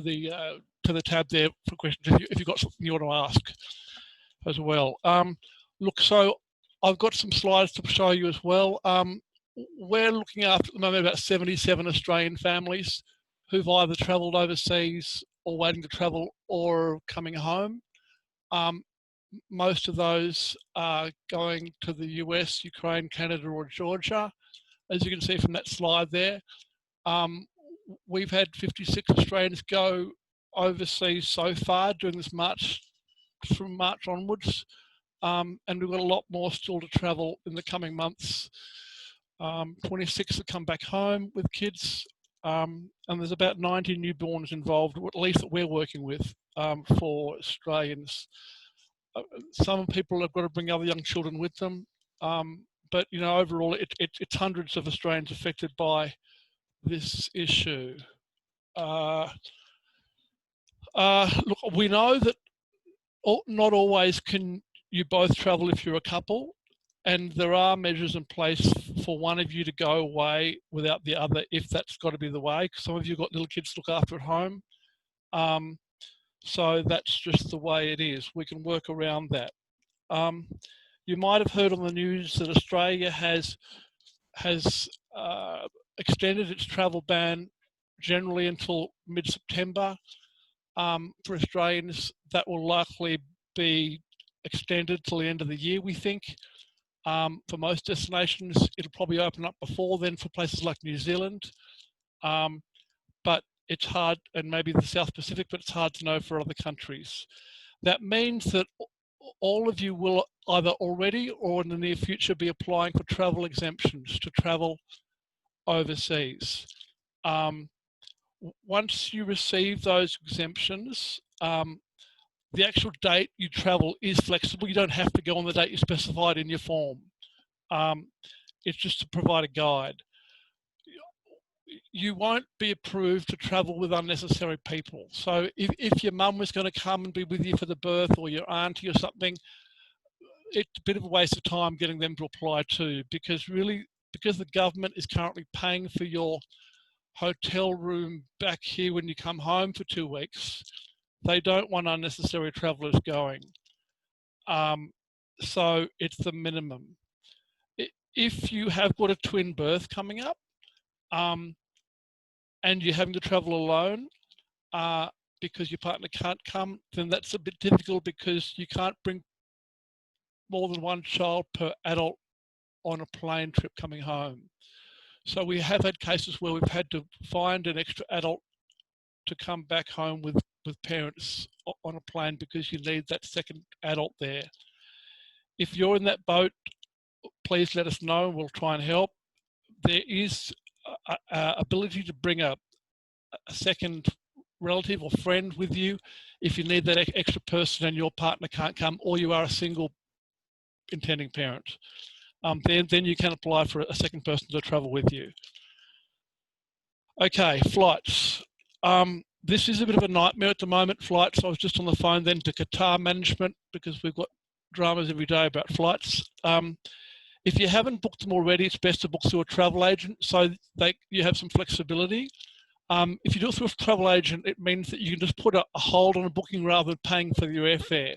the tab there for questions if you've got something you want to ask as well. Look, so I've got some slides to show you as well. We're looking after at the moment about 77 Australian families who've either travelled overseas or waiting to travel or coming home. Most of those are going to the US, Ukraine, Canada or Georgia. As you can see from that slide there, we've had 56 Australians go overseas so far during this March, from March onwards, and we've got a lot more still to travel in the coming months. 26 have come back home with kids, and there's about 90 newborns involved, or at least that we're working with, for Australians. Some people have got to bring other young children with them, but you know, overall it's hundreds of Australians affected by this issue. Look, we know that not always can you both travel if you're a couple, and there are measures in place for one of you to go away without the other if that's got to be the way. Some of you got little kids to look after at home, so that's just the way it is. We can work around that. You might have heard on the news that Australia has extended its travel ban generally until mid-September. For Australians, that will likely be extended till the end of the year, we think. For most destinations, it'll probably open up before then for places like New Zealand. But it's hard, and maybe the South Pacific, but it's hard to know for other countries. That means that all of you will either already or in the near future be applying for travel exemptions to travel overseas. Once you receive those exemptions, the actual date you travel is flexible. You don't have to go on the date you specified in your form. It's just to provide a guide. You won't be approved to travel with unnecessary people. So if your mum was going to come and be with you for the birth, or your auntie or something, it's a bit of a waste of time getting them to apply too, because the government is currently paying for your hotel room back here when you come home for 2 weeks. They don't want unnecessary travellers going. So it's the minimum. If you have got a twin birth coming up, and you're having to travel alone because your partner can't come, then that's a bit difficult because you can't bring more than one child per adult on a plane trip coming home. So we have had cases where we've had to find an extra adult to come back home with parents on a plane because you need that second adult there. If you're in that boat, please let us know and we'll try and help. There is ability to bring a second relative or friend with you if you need that extra person and your partner can't come, or you are a single intending parent. Then you can apply for a second person to travel with you. Okay, flights. This is a bit of a nightmare at the moment, flights. I was just on the phone then to Qatar management because we've got dramas every day about flights. If you haven't booked them already, it's best to book through a travel agent so you have some flexibility. If you do it through a travel agent, it means that you can just put a hold on a booking rather than paying for your airfare.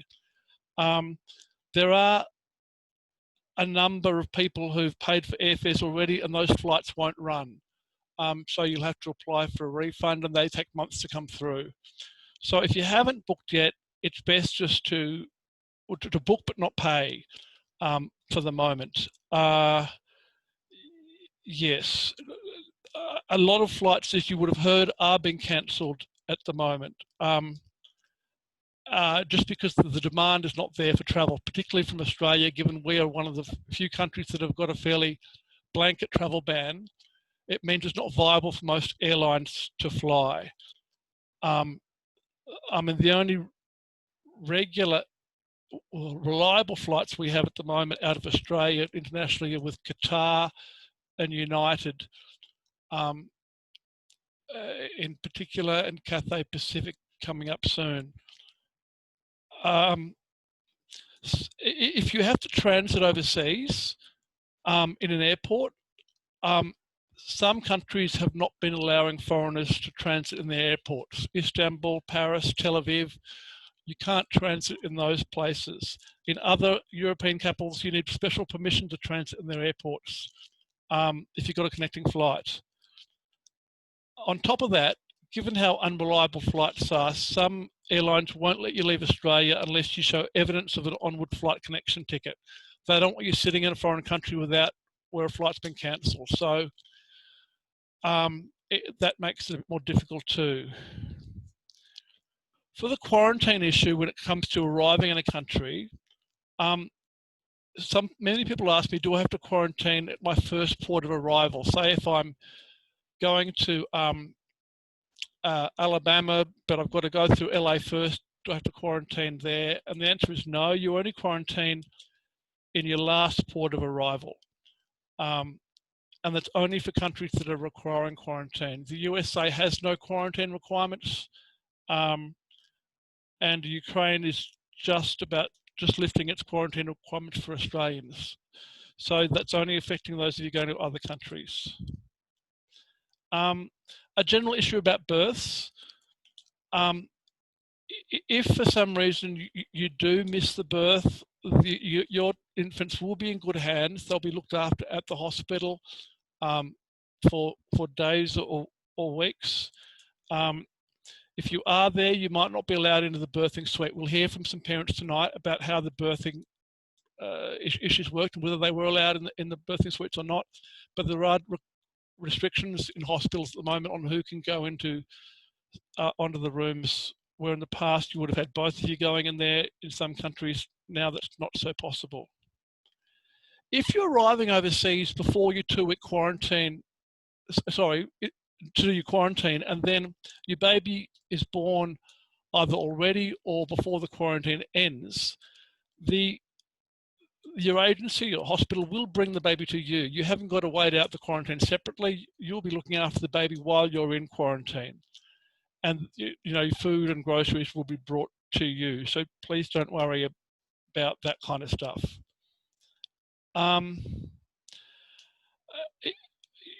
There are a number of people who've paid for airfares already and those flights won't run. So you'll have to apply for a refund and they take months to come through. So if you haven't booked yet, it's best just to book but not pay for the moment. Yes, a lot of flights, as you would have heard, are being cancelled at the moment. Just because the demand is not there for travel, particularly from Australia, given we are one of the few countries that have got a fairly blanket travel ban. It means it's not viable for most airlines to fly. I mean, the only regular or reliable flights we have at the moment out of Australia internationally are with Qatar and United in particular, and Cathay Pacific coming up soon. If you have to transit overseas in an airport, some countries have not been allowing foreigners to transit in their airports. Istanbul, Paris, Tel Aviv, you can't transit in those places. In other European capitals, you need special permission to transit in their airports if you've got a connecting flight. On top of that, given how unreliable flights are, some airlines won't let you leave Australia unless you show evidence of an onward flight connection ticket. They don't want you sitting in a foreign country without where a flight's been cancelled. So that makes it a bit more difficult too. For the quarantine issue, when it comes to arriving in a country, many people ask me, do I have to quarantine at my first port of arrival? Say if I'm going to Alabama, but I've got to go through LA first, do I have to quarantine there? And the answer is no, you only quarantine in your last port of arrival. And that's only for countries that are requiring quarantine. The USA has no quarantine requirements, and Ukraine is just lifting its quarantine requirements for Australians. So that's only affecting those of you going to other countries. A general issue about births. If for some reason you do miss the birth, your infants will be in good hands. They'll be looked after at the hospital for days or weeks. If you are there, you might not be allowed into the birthing suite. We'll hear from some parents tonight about how the birthing issues worked and whether they were allowed in the birthing suites or not. But there are restrictions in hospitals at the moment on who can go onto the rooms, where in the past you would have had both of you going in there. In some countries now that's not so possible. If you're arriving overseas before your 2-week quarantine, to your quarantine, and then your baby is born either already or before the quarantine ends, your agency or hospital will bring the baby to you. You haven't got to wait out the quarantine separately. You'll be looking after the baby while you're in quarantine. And food and groceries will be brought to you. So please don't worry about that kind of stuff.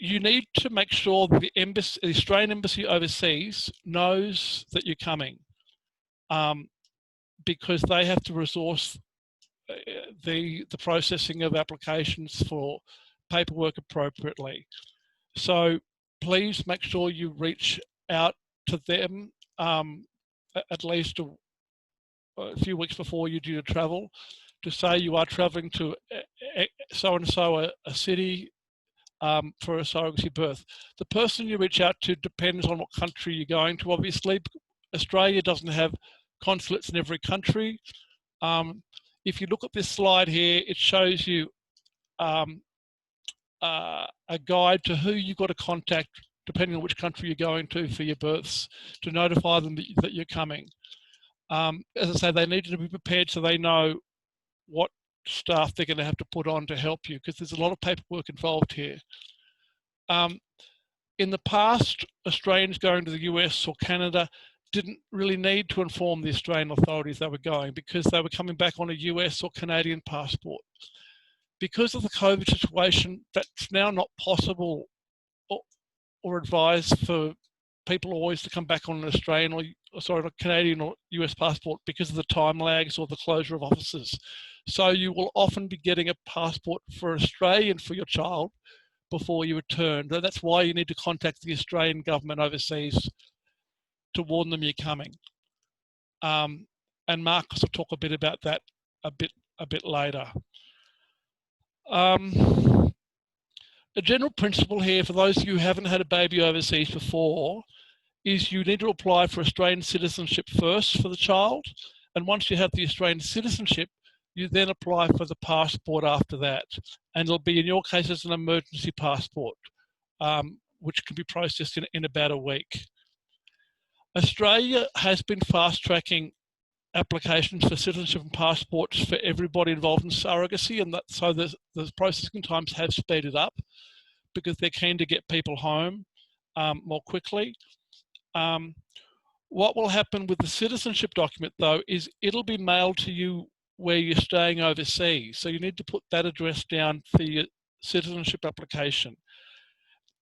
You need to make sure that the Australian embassy overseas knows that you're coming, because they have to resource the processing of applications for paperwork appropriately. So please make sure you reach out to them at least a few weeks before you're due to travel, to say you are travelling to so-and-so a city for a surrogacy birth. The person you reach out to depends on what country you're going to, obviously. Australia doesn't have consulates in every country. If you look at this slide here, it shows you a guide to who you've got to contact depending on which country you're going to for your births, to notify them that you're coming. As I say, they need to be prepared so they know what staff they're going to have to put on to help you, because there's a lot of paperwork involved here. In the past, Australians going to the US or Canada didn't really need to inform the Australian authorities they were going, because they were coming back on a US or Canadian passport. Because of the COVID situation, that's now not possible or advised for people always to come back on an Australian a Canadian or US passport because of the time lags or the closure of offices. So you will often be getting a passport for Australian for your child before you return. That's why you need to contact the Australian government overseas to warn them you're coming. And Marcus will talk a bit about that a bit later. A general principle here for those of you who haven't had a baby overseas before is you need to apply for Australian citizenship first for the child. And once you have the Australian citizenship, you then apply for the passport after that. And it'll be, in your case, as an emergency passport, which can be processed in about a week. Australia has been fast-tracking applications for citizenship and passports for everybody involved in surrogacy, and so the processing times have speeded up because they're keen to get people home more quickly. What will happen with the citizenship document, though, is it'll be mailed to you where you're staying overseas. So you need to put that address down for your citizenship application.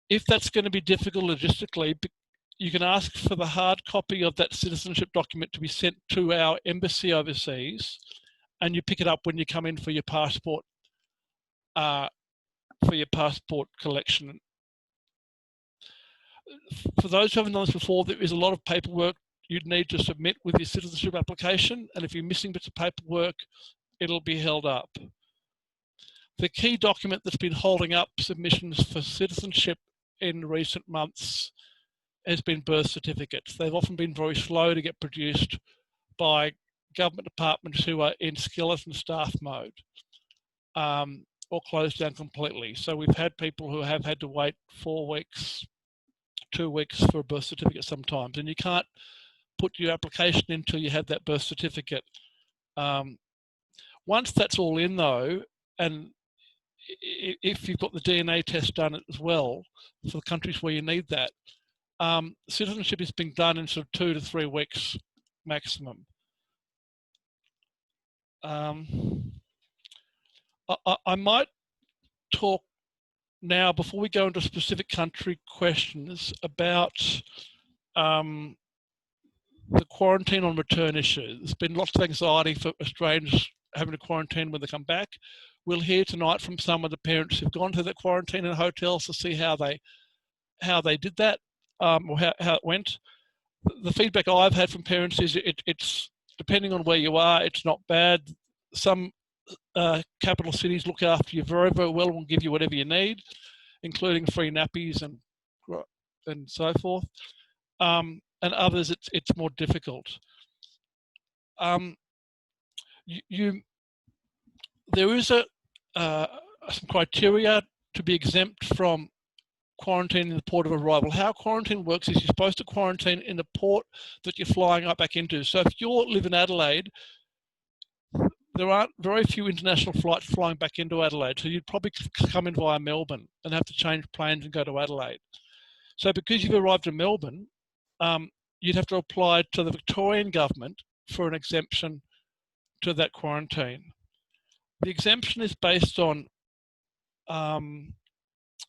If that's going to be difficult logistically, you can ask for the hard copy of that citizenship document to be sent to our embassy overseas, and you pick it up when you come in for your passport collection. For those who haven't done this before, there is a lot of paperwork you'd need to submit with your citizenship application, and if you're missing bits of paperwork, it'll be held up. The key document that's been holding up submissions for citizenship in recent months has been birth certificates. They've often been very slow to get produced by government departments who are in skeleton staff mode or closed down completely. So we've had people who have had to wait 4 weeks, 2 weeks for a birth certificate sometimes, and you can't put your application in until you have that birth certificate. Once that's all in though, and if you've got the DNA test done as well for the countries where you need that, citizenship is being done in sort of 2 to 3 weeks maximum. I might talk now, before we go into specific country questions, about the quarantine on return issue. There's been lots of anxiety for Australians having to quarantine when they come back. We'll hear tonight from some of the parents who've gone to the quarantine in hotels to see how they did that, or how it went. The feedback I've had from parents is it's depending on where you are, it's not bad. Some capital cities look after you very, very well and will give you whatever you need, including free nappies and so forth. And others, it's more difficult. There is some criteria to be exempt from quarantine in the port of arrival. How quarantine works is you're supposed to quarantine in the port that you're flying right back into. So if you live in Adelaide, there aren't very few international flights flying back into Adelaide, so you'd probably come in via Melbourne and have to change planes and go to Adelaide. So because you've arrived in Melbourne, you'd have to apply to the Victorian government for an exemption to that quarantine. The exemption is based on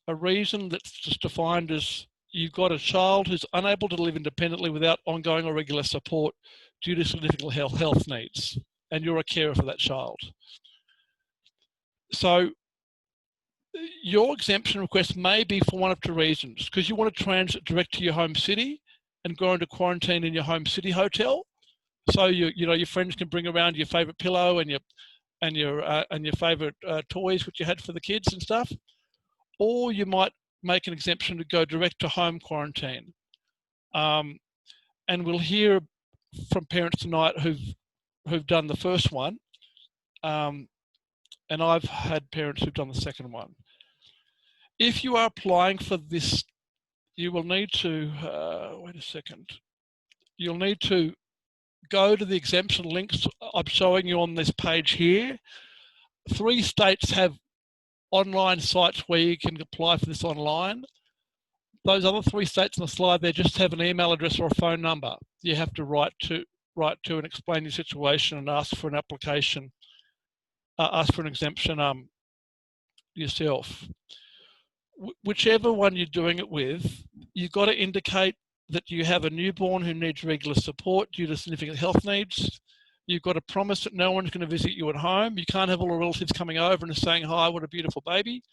a reason that's just defined as you've got a child who's unable to live independently without ongoing or regular support due to significant health needs, and you're a carer for that child. So your exemption request may be for one of 2 reasons, because you want to transit direct to your home city and go into quarantine in your home city hotel. So your friends can bring around your favourite pillow and your favourite toys which you had for the kids and stuff. Or you might make an exemption to go direct to home quarantine. And we'll hear from parents tonight who've done the first one. And I've had parents who've done the second one. If you are applying for this, you will need to, wait a second. You'll need to go to the exemption links I'm showing you on this page here. 3 states have online sites where you can apply for this online. Those other 3 states on the slide there just have an email address or a phone number you have to write to and explain your situation and ask for an application, ask for an exemption yourself. Whichever one you're doing it with, you've got to indicate that you have a newborn who needs regular support due to significant health needs. You've got to promise that no one's going to visit you at home. You can't have all the relatives coming over and saying, hi, what a beautiful baby.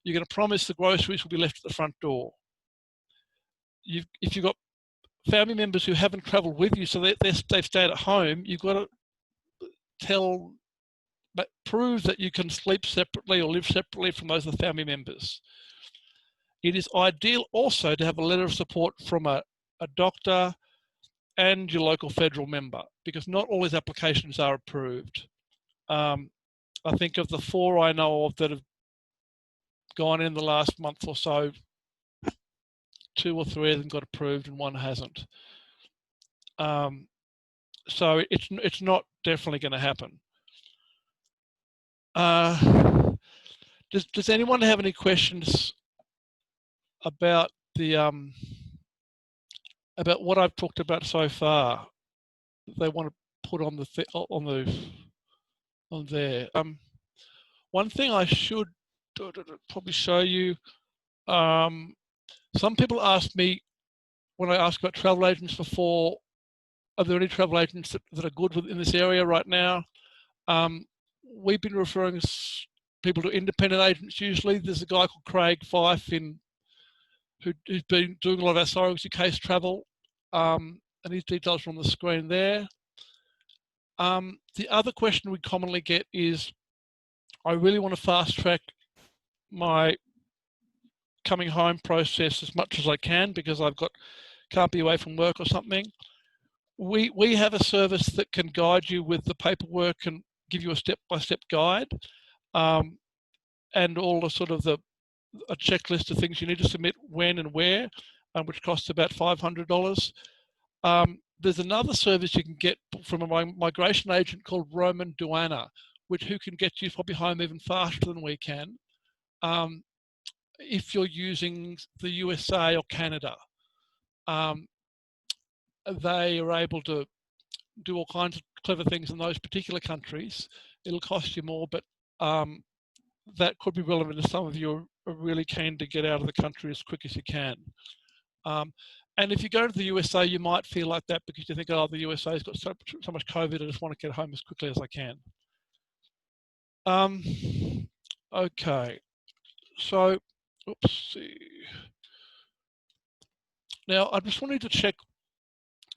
You're going to promise the groceries will be left at the front door. If you've got family members who haven't travelled with you, so they've stayed at home, you've got to prove that you can sleep separately or live separately from those of the family members. It is ideal also to have a letter of support from a doctor and your local federal member, because not all these applications are approved. I think of the 4 I know of that have gone in the last month or so, 2 or 3 of them got approved and 1 hasn't. So it's not definitely going to happen. Does anyone have any questions about the about what I've talked about so far? They want to put on there. One thing I should probably show you Some people ask me, when I ask about travel agents before, are there any travel agents that are good in this area right now? We've been referring people to independent agents usually. There's a guy called Craig Fife who's been doing a lot of our surrogacy case travel, and his details are on the screen there. The other question we commonly get is, I really want to fast track my coming home process as much as I can because can't be away from work or something. We have a service that can guide you with the paperwork and give you a step-by-step guide, and all the sort of a checklist of things you need to submit when and where, which costs about $500. There's another service you can get from a migration agent called Roman Duana, who can get you probably home even faster than we can, if you're using the USA or Canada. They are able to do all kinds of clever things in those particular countries. It'll cost you more, but that could be relevant to some of you are really keen to get out of the country as quick as you can. And if you go to the USA, you might feel like that because you think, oh, the USA's got so much COVID, I just want to get home as quickly as I can. Okay, so, oops, see. Now, I just wanted to check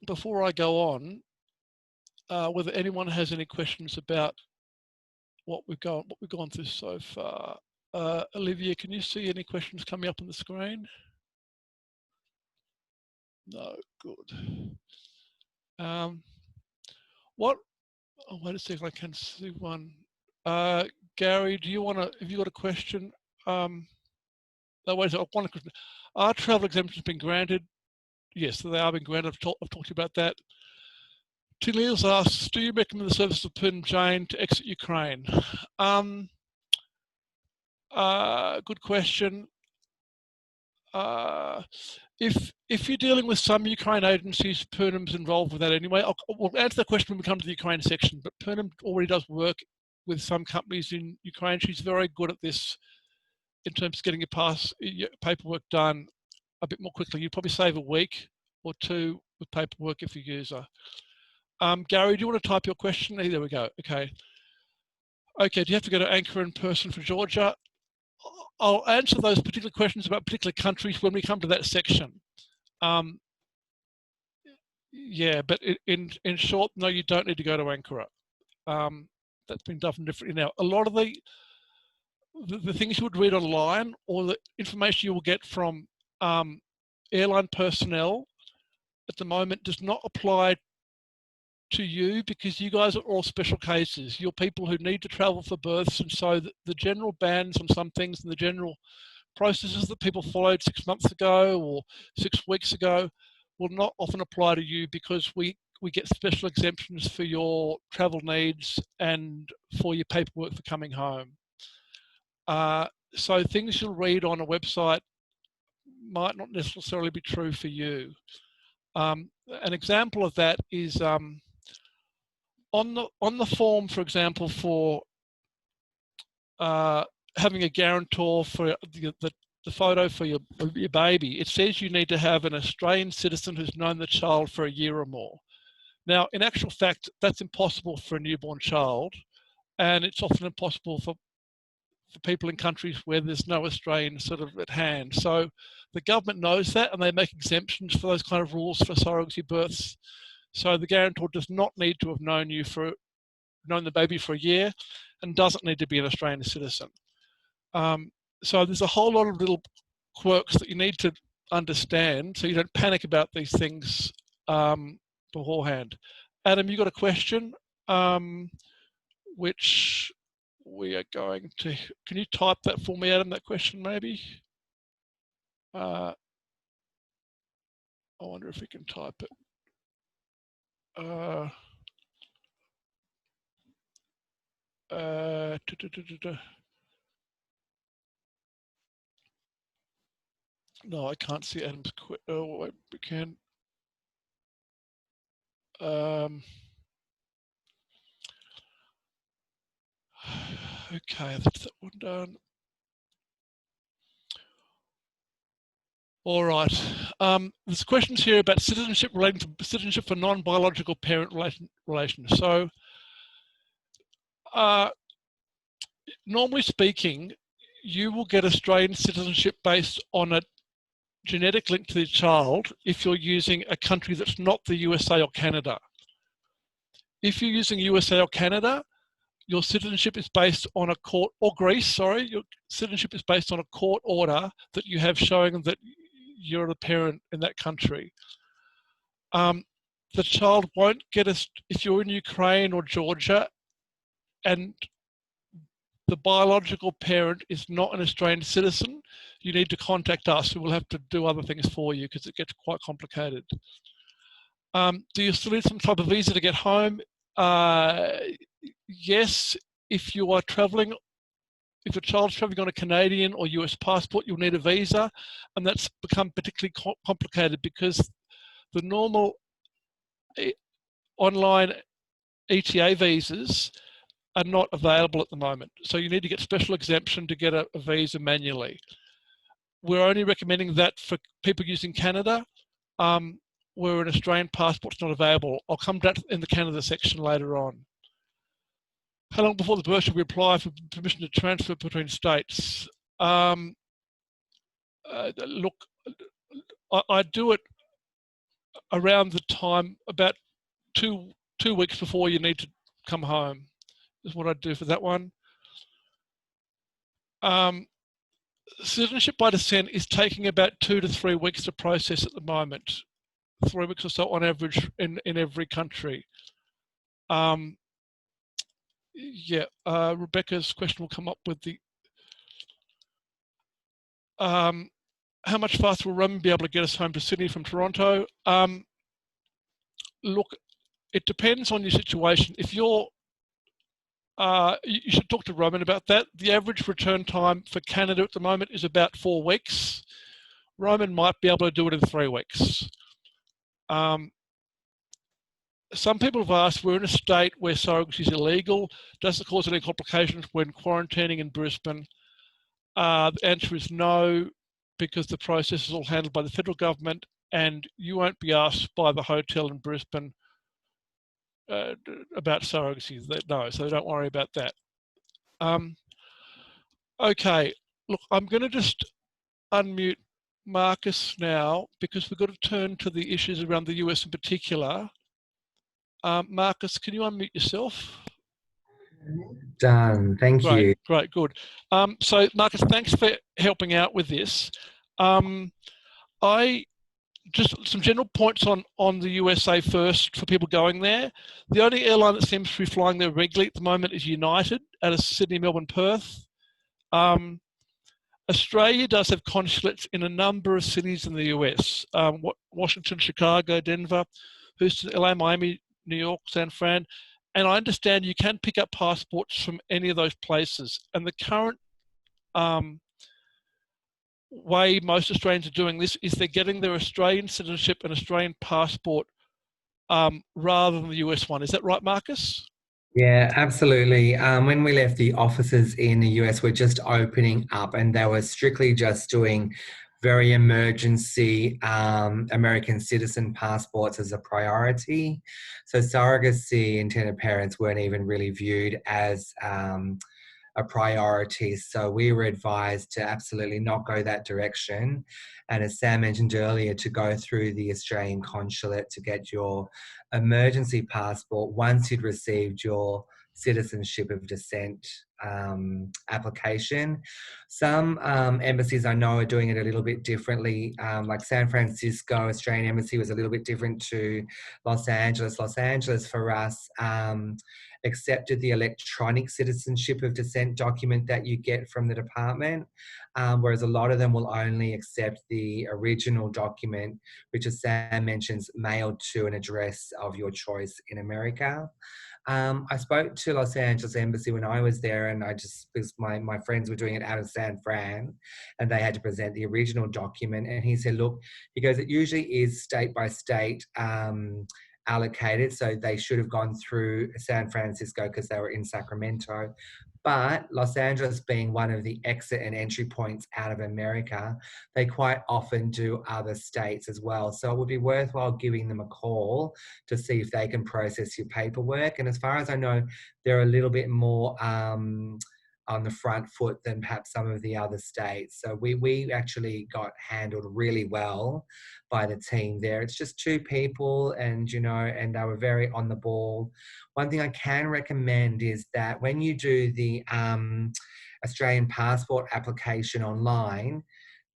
before I go on whether anyone has any questions about what we've gone through so far. Olivia, can you see any questions coming up on the screen? No, good. Oh, wait a second, I can see one. Gary, do you want to, have you got a question? No, wait a second, one question. Are travel exemptions been granted? Yes, they are being granted. I've talked to you about that. Tilius asks, do you recommend the service of Pern Jane to exit Ukraine? Good question. If you're dealing with some Ukraine agencies, Pernam's involved with that anyway. We'll answer the question when we come to the Ukraine section, but Pernam already does work with some companies in Ukraine. She's very good at this in terms of getting your paperwork done a bit more quickly. You probably save a week or two with paperwork if you use her. Gary, do you want to type your question? There we go. Okay. Okay, do you have to go to Anchor in person for Georgia? I'll answer those particular questions about particular countries when we come to that section. Yeah, but in short, no, you don't need to go to Ankara. That's been done differently now. A lot of the things you would read online or the information you will get from airline personnel at the moment does not apply to you because you guys are all special cases. You're people who need to travel for births, and so the general bans on some things and the general processes that people followed 6 months ago or 6 weeks ago will not often apply to you because we get special exemptions for your travel needs and for your paperwork for coming home. So things you'll read on a website might not necessarily be true for you. An example of that is on the form, for example, for having a guarantor for the photo for your baby, it says you need to have an Australian citizen who's known the child for a year or more. Now, in actual fact, that's impossible for a newborn child, and it's often impossible for people in countries where there's no Australian sort of at hand. So the government knows that, and they make exemptions for those kind of rules for surrogacy births. So the guarantor does not need to have known the baby for a year, and doesn't need to be an Australian citizen. So there's a whole lot of little quirks that you need to understand so you don't panic about these things beforehand. Adam, you got a question, which we are going to, can you type that for me, Adam, that question maybe? I wonder if we can type it. No, I can't see Adam's question. Oh, wait, we can. Okay, that's that one done. All right. There's questions here about citizenship relating to citizenship for non-biological parent relations. So, normally speaking, you will get Australian citizenship based on a genetic link to the child if you're using a country that's not the USA or Canada. If you're using USA or Canada, your citizenship is based on a court, or Greece, sorry, your citizenship is based on a court order that you have showing that you're the parent in that country. The child won't get if you're in Ukraine or Georgia and the biological parent is not an Australian citizen, you need to contact us. We'll have to do other things for you because it gets quite complicated. Do you still need some type of visa to get home? Yes, if you are traveling, if your child's traveling on a Canadian or US passport, you'll need a visa, and that's become particularly complicated because the normal online ETA visas are not available at the moment. So you need to get special exemption to get a visa manually. We're only recommending that for people using Canada, where an Australian passport's not available. I'll come to that in the Canada section later on. How long before the birth should we apply for permission to transfer between states? Look, I do it around the time, about two weeks before you need to come home, is what I do for that one. Citizenship by descent is taking about 2 to 3 weeks to process at the moment. 3 weeks or so on average in every country. Rebecca's question will come up with the how much faster will roaming be able to get us home to Sydney from Toronto? Look, it depends on your situation. If you're you should talk to Roman about that. The average return time for Canada at the moment is about 4 weeks. Roman might be able to do it in 3 weeks. Some people have asked, we're in a state where surrogacy is illegal. Does it cause any complications when quarantining in Brisbane? The answer is no, because the process is all handled by the federal government and you won't be asked by the hotel in Brisbane about surrogacy. No, so don't worry about that. Okay, look, I'm going to just unmute Marcus now because we've got to turn to the issues around the US in particular. Marcus, can you unmute yourself? Done. Thank you. Great, good. So Marcus, thanks for helping out with this. Just some general points on the USA first for people going there. The only airline that seems to be flying there regularly at the moment is United out of Sydney, Melbourne, Perth. Australia does have consulates in a number of cities in the US. Washington, Chicago, Denver, Houston, LA, Miami, New York, San Fran. And I understand you can pick up passports from any of those places. And the current way most Australians are doing this is they're getting their Australian citizenship and Australian passport rather than the US one. Is that right, Marcus? Yeah, absolutely. When we left the offices in the US, we're just opening up and they were strictly just doing very emergency American citizen passports as a priority. So surrogacy intended parents weren't even really viewed as a priority. So we were advised to absolutely not go that direction. And as Sam mentioned earlier, to go through the Australian consulate to get your emergency passport once you'd received your citizenship of descent application. Some embassies I know are doing it a little bit differently. Like San Francisco Australian Embassy was a little bit different to Los Angeles. Los Angeles for us accepted the electronic citizenship of descent document that you get from the department, whereas a lot of them will only accept the original document, which, as Sam mentions, mailed to an address of your choice in America. I spoke to Los Angeles Embassy when I was there, and because my friends were doing it out of San Fran, and they had to present the original document. And he said, look, he goes, it usually is state by state allocated. So they should have gone through San Francisco because they were in Sacramento. But Los Angeles being one of the exit and entry points out of America, they quite often do other states as well. So it would be worthwhile giving them a call to see if they can process your paperwork. And as far as I know, they're a little bit more on the front foot than perhaps some of the other states. So we actually got handled really well by the team there. It's just 2 people and, and they were very on the ball. One thing I can recommend is that when you do the Australian passport application online,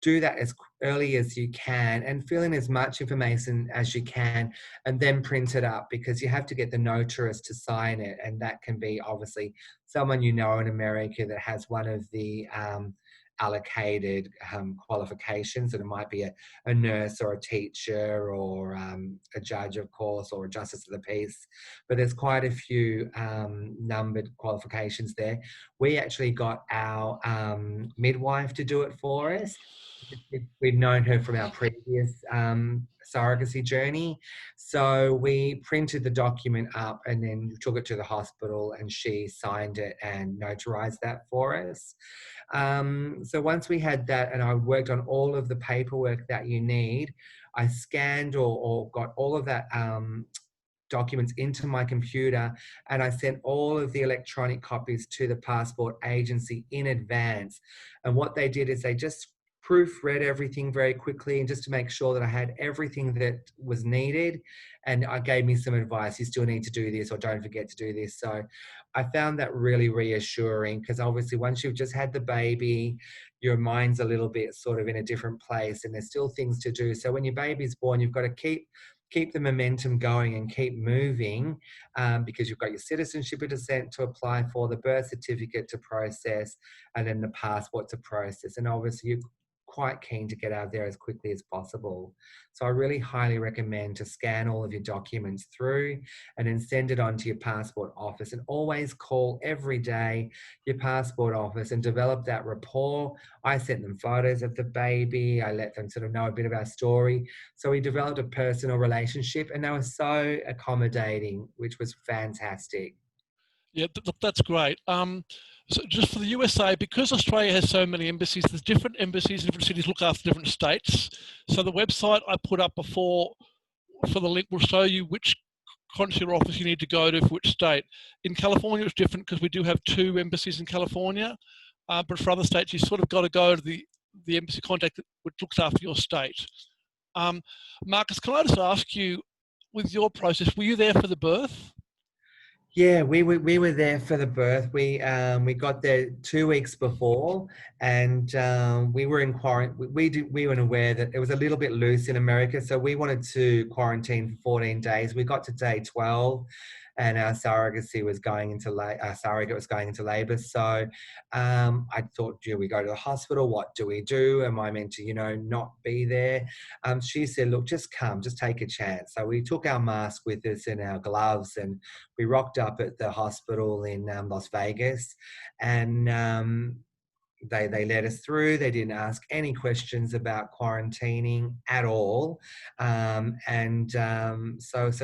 do that as early as you can and fill in as much information as you can and then print it up, because you have to get the notarist to sign it. And that can be obviously someone in America that has one of the allocated qualifications. And it might be a nurse or a teacher or a judge, of course, or a justice of the peace. But there's quite a few numbered qualifications there. We actually got our midwife to do it for us. We'd known her from our previous surrogacy journey. So we printed the document up and then took it to the hospital and she signed it and notarized that for us. So once we had that and I worked on all of the paperwork that you need, I scanned or got all of that documents into my computer and I sent all of the electronic copies to the passport agency in advance. And what they did is they just proofread everything very quickly and just to make sure that I had everything that was needed. And I gave me some advice. You still need to do this or don't forget to do this. So I found that really reassuring, because obviously once you've just had the baby, your mind's a little bit sort of in a different place and there's still things to do. So when your baby's born, you've got to keep the momentum going and keep moving, because you've got your citizenship of descent to apply for, the birth certificate to process, and then the passport to process. And obviously you're quite keen to get out there as quickly as possible. So I really highly recommend to scan all of your documents through and then send it on to your passport office, and always call every day your passport office and develop that rapport. I sent them photos of the baby. I let them sort of know a bit of our story. So we developed a personal relationship and they were so accommodating, which was fantastic. Yeah, that's great. So just for the USA, because Australia has so many embassies, there's different embassies in different cities look after different states. So the website I put up before for the link will show you which consular office you need to go to for which state. In California, it's different because we do have 2 embassies in California. But for other states, you sort of got to go to the embassy contact which looks after your state. Marcus, can I just ask you, with your process, were you there for the birth? Yeah, we were there for the birth. We got there 2 weeks before, and we were in quarantine. We weren't aware that it was a little bit loose in America, so we wanted to quarantine for 14 days. We got to day 12, and our surrogate was going into labor. So I thought, do we go to the hospital? What do we do? Am I meant to, not be there? She said, look, just come, just take a chance. So we took our mask with us and our gloves, and we rocked up at the hospital in Las Vegas, and they let us through. They didn't ask any questions about quarantining at all. So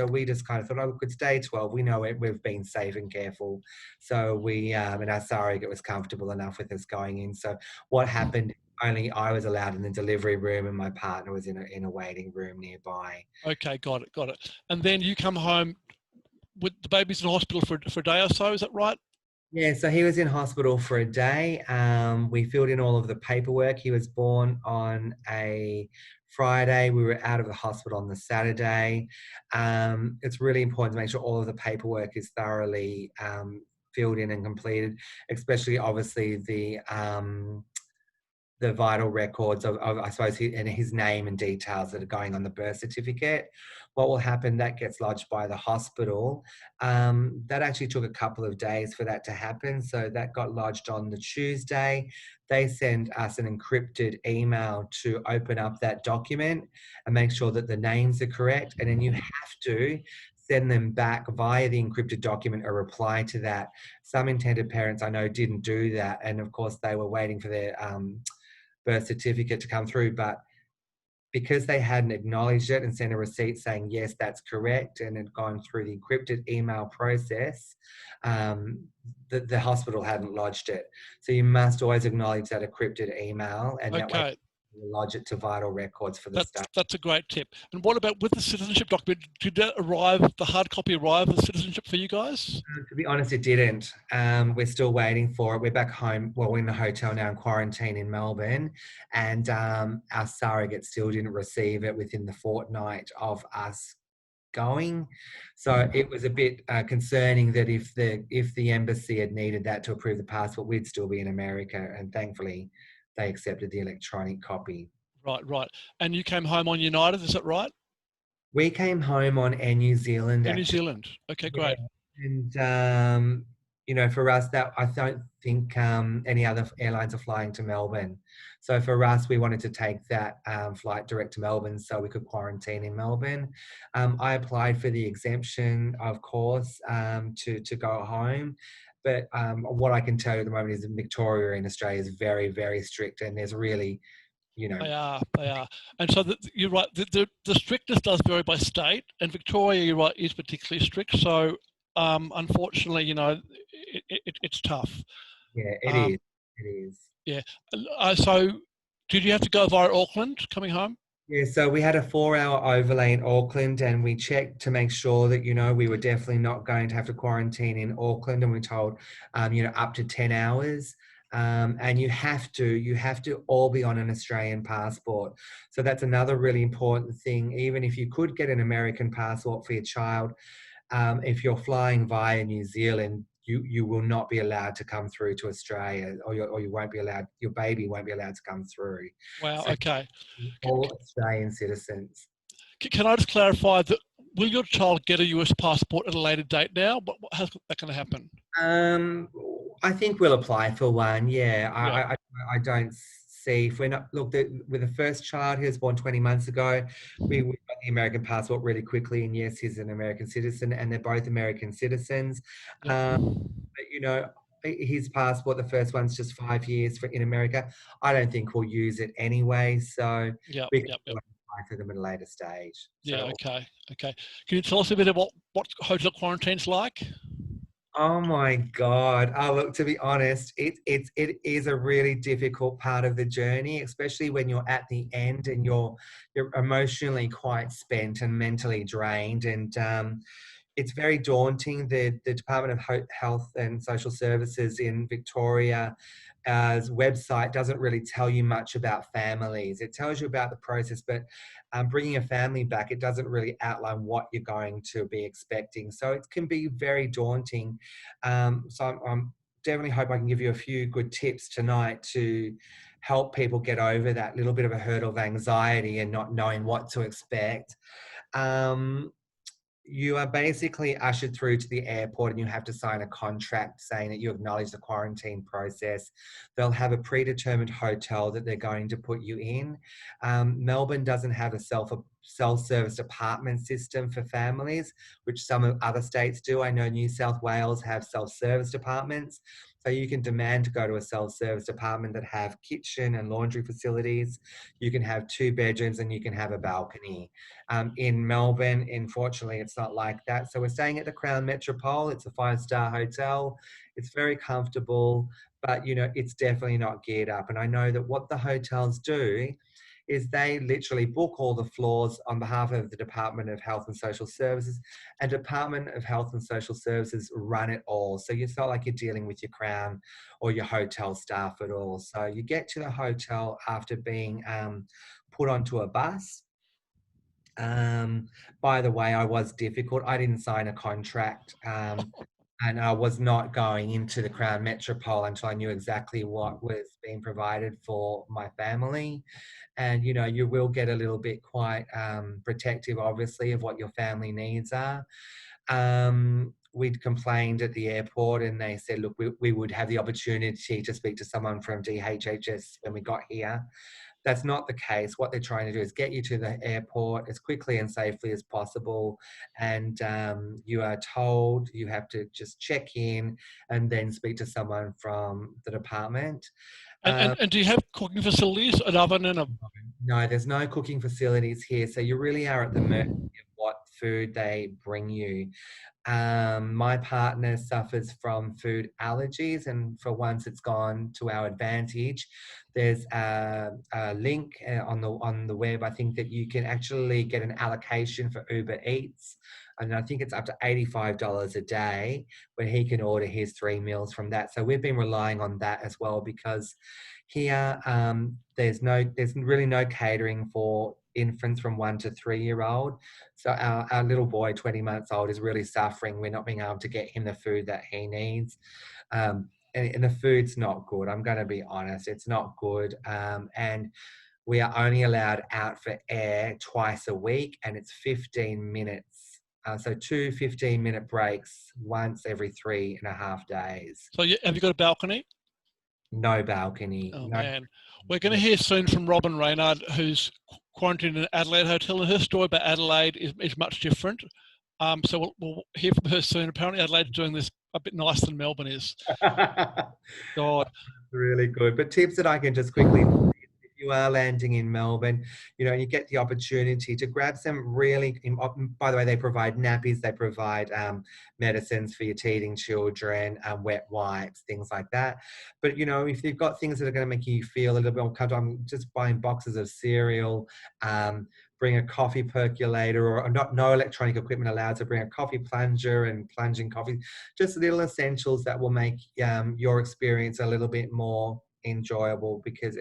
we just kind of thought, oh, look, it's day 12. We know it. We've been safe and careful. So and our surrogate was comfortable enough with us going in. So what happened, only I was allowed in the delivery room and my partner was in a waiting room nearby. Okay, got it. And then you come home with the baby's in hospital for a day or so, is that right? Yeah, so he was in hospital for a day. We filled in all of the paperwork. He was born on a Friday. We were out of the hospital on the Saturday. It's really important to make sure all of the paperwork is thoroughly filled in and completed, especially obviously the vital records of I suppose, his name and details that are going on the birth certificate. What will happen, that gets lodged by the hospital. That actually took a couple of days for that to happen. So that got lodged on the Tuesday. They send us an encrypted email to open up that document and make sure that the names are correct. And then you have to send them back via the encrypted document a reply to that. Some intended parents I know didn't do that. And of course they were waiting for their birth certificate to come through, but because they hadn't acknowledged it and sent a receipt saying, yes, that's correct, and had gone through the encrypted email process, um, the hospital hadn't lodged it. So you must always acknowledge that encrypted email, and that way Okay, you lodge it to vital records for the study. that's a great tip. And what about with the citizenship document? Did that arrive? The hard copy arrive with citizenship for you guys? To be honest, it didn't. We're still waiting for it. We're back home. Well, we're in the hotel now in quarantine in Melbourne, and our surrogate still didn't receive it within the fortnight of us going. So it was a bit concerning that if the embassy had needed that to approve the passport, we'd still be in America. And thankfully, they accepted the electronic copy. Right, right. And you came home on United, is that right? We came home on Air New Zealand, Air New actually. Zealand. Okay, Yeah, great. and you know, for us, that I don't think any other airlines are flying to Melbourne. So for us, we wanted to take that flight direct to Melbourne so we could quarantine in Melbourne. I applied for the exemption, of course, to go home. But what I can tell you at the moment is that Victoria in Australia is very, very strict, and there's really, you know, They are, they are. And so you're right, the strictness does vary by state, and Victoria, you're right, is particularly strict. So unfortunately, you know, it's tough. yeah, it Um, is. It is. yeah. So did you have to go via Auckland coming home? Yeah, so we had a 4 hour overlay in Auckland, and we checked to make sure that, you know, we were definitely not going to have to quarantine in Auckland, and we told, you know, up to 10 hours. And you have to all be on an Australian passport. So that's another really important thing. Even if you could get an American passport for your child, if you're flying via New Zealand, you will not be allowed to come through to Australia, or you won't be allowed, your baby won't be allowed to come through. Wow, So okay. all Australian citizens. Can I just clarify that will your child get a US passport at a later date now? How's that going to happen? Um, I think we'll apply for one. Yeah, Yeah, I don't see if we're not look with the first child who was born 20 months ago, we got the American passport really quickly, and yes, he's an American citizen, and they're both American citizens. yeah, But you know, his passport, the first one's just 5 years for in America. I don't think we'll use it anyway, so yeah, we can yeah, yeah. apply for them at a later stage. Yeah, So okay, okay. Can you tell us a bit about what hotel quarantine's like? oh my God. Oh, look, to be honest, it is a really difficult part of the journey, especially when you're at the end and you're emotionally quite spent and mentally drained. And it's very daunting. The Department of Health and Social Services in Victoria's website doesn't really tell you much about families. It tells you about the process, but bringing a family back, it doesn't really outline what you're going to be expecting. So it can be very daunting. So I'm definitely hope I can give you a few good tips tonight to help people get over that little bit of a hurdle of anxiety and not knowing what to expect. Um, you are basically ushered through to the airport, and you have to sign a contract saying that you acknowledge the quarantine process. They'll have a predetermined hotel that they're going to put you in. Melbourne doesn't have a self-service apartment system for families, which some other states do. I know New South Wales have self-service apartments. So you can demand to go to a self-service apartment that have kitchen and laundry facilities. You can have 2 bedrooms, and you can have a balcony. In Melbourne, unfortunately, it's not like that. So we're staying at the Crown Metropole. It's a 5-star hotel. It's very comfortable, but you know, it's definitely not geared up. And I know that what the hotels do is they literally book all the floors on behalf of the Department of Health and Social Services, and Department of Health and Social Services run it all. So it's not like you're dealing with your Crown or your hotel staff at all. So you get to the hotel after being put onto a bus. By the way, I was difficult. I didn't sign a contract, and I was not going into the Crown Metropole until I knew exactly what was being provided for my family. And you know, you will get a little bit quite protective, obviously, of what your family needs are. We'd complained at the airport, and they said, look, we would have the opportunity to speak to someone from DHHS when we got here. That's not the case. What they're trying to do is get you to the airport as quickly and safely as possible. And you are told you have to just check in and then speak to someone from the department. And do you have cooking facilities, an oven and a... No, there's no cooking facilities here. So you really are at the mercy of what food they bring you. My partner suffers from food allergies, and for once it's gone to our advantage. There's a link on the web. I think that you can actually get an allocation for Uber Eats, and I think it's up to $85 a day, where he can order his 3 meals from that. So we've been relying on that as well, because here there's really no catering for infants from 1 to 3-year-old. So our little boy, 20 months old, is really suffering. We're not being able to get him the food that he needs. And the food's not good. I'm going to be honest. It's not good. And we are only allowed out for air twice a week, and it's 15 minutes. So 2 15-minute breaks once every 3.5 days. So have you got a balcony? No balcony. Oh, no. man. We're going to hear soon from Robin Reynard, who's quarantined in an Adelaide hotel, and her story about Adelaide is much different. So we'll hear from her soon. Apparently Adelaide's doing this a bit nicer than Melbourne is. God. Really good. But tips that I can just quickly, if you are landing in Melbourne, you get the opportunity to grab some really, by the way, they provide nappies, they provide medicines for your teething children, wet wipes, things like that. But, if you've got things that are going to make you feel a little bit more comfortable, just buying boxes of cereal, bring a coffee percolator, or no electronic equipment allowed, to bring a coffee plunger and plunging coffee, just little essentials that will make your experience a little bit more enjoyable, because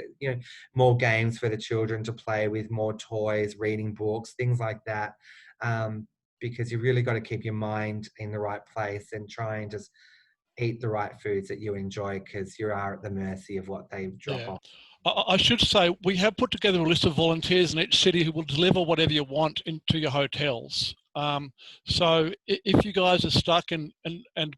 more games for the children to play with, more toys, reading books, things like that, because you really got to keep your mind in the right place and try and just eat the right foods that you enjoy, because you are at the mercy of what they drop off. I should say, we have put together a list of volunteers in each city who will deliver whatever you want into your hotels. So if you guys are stuck and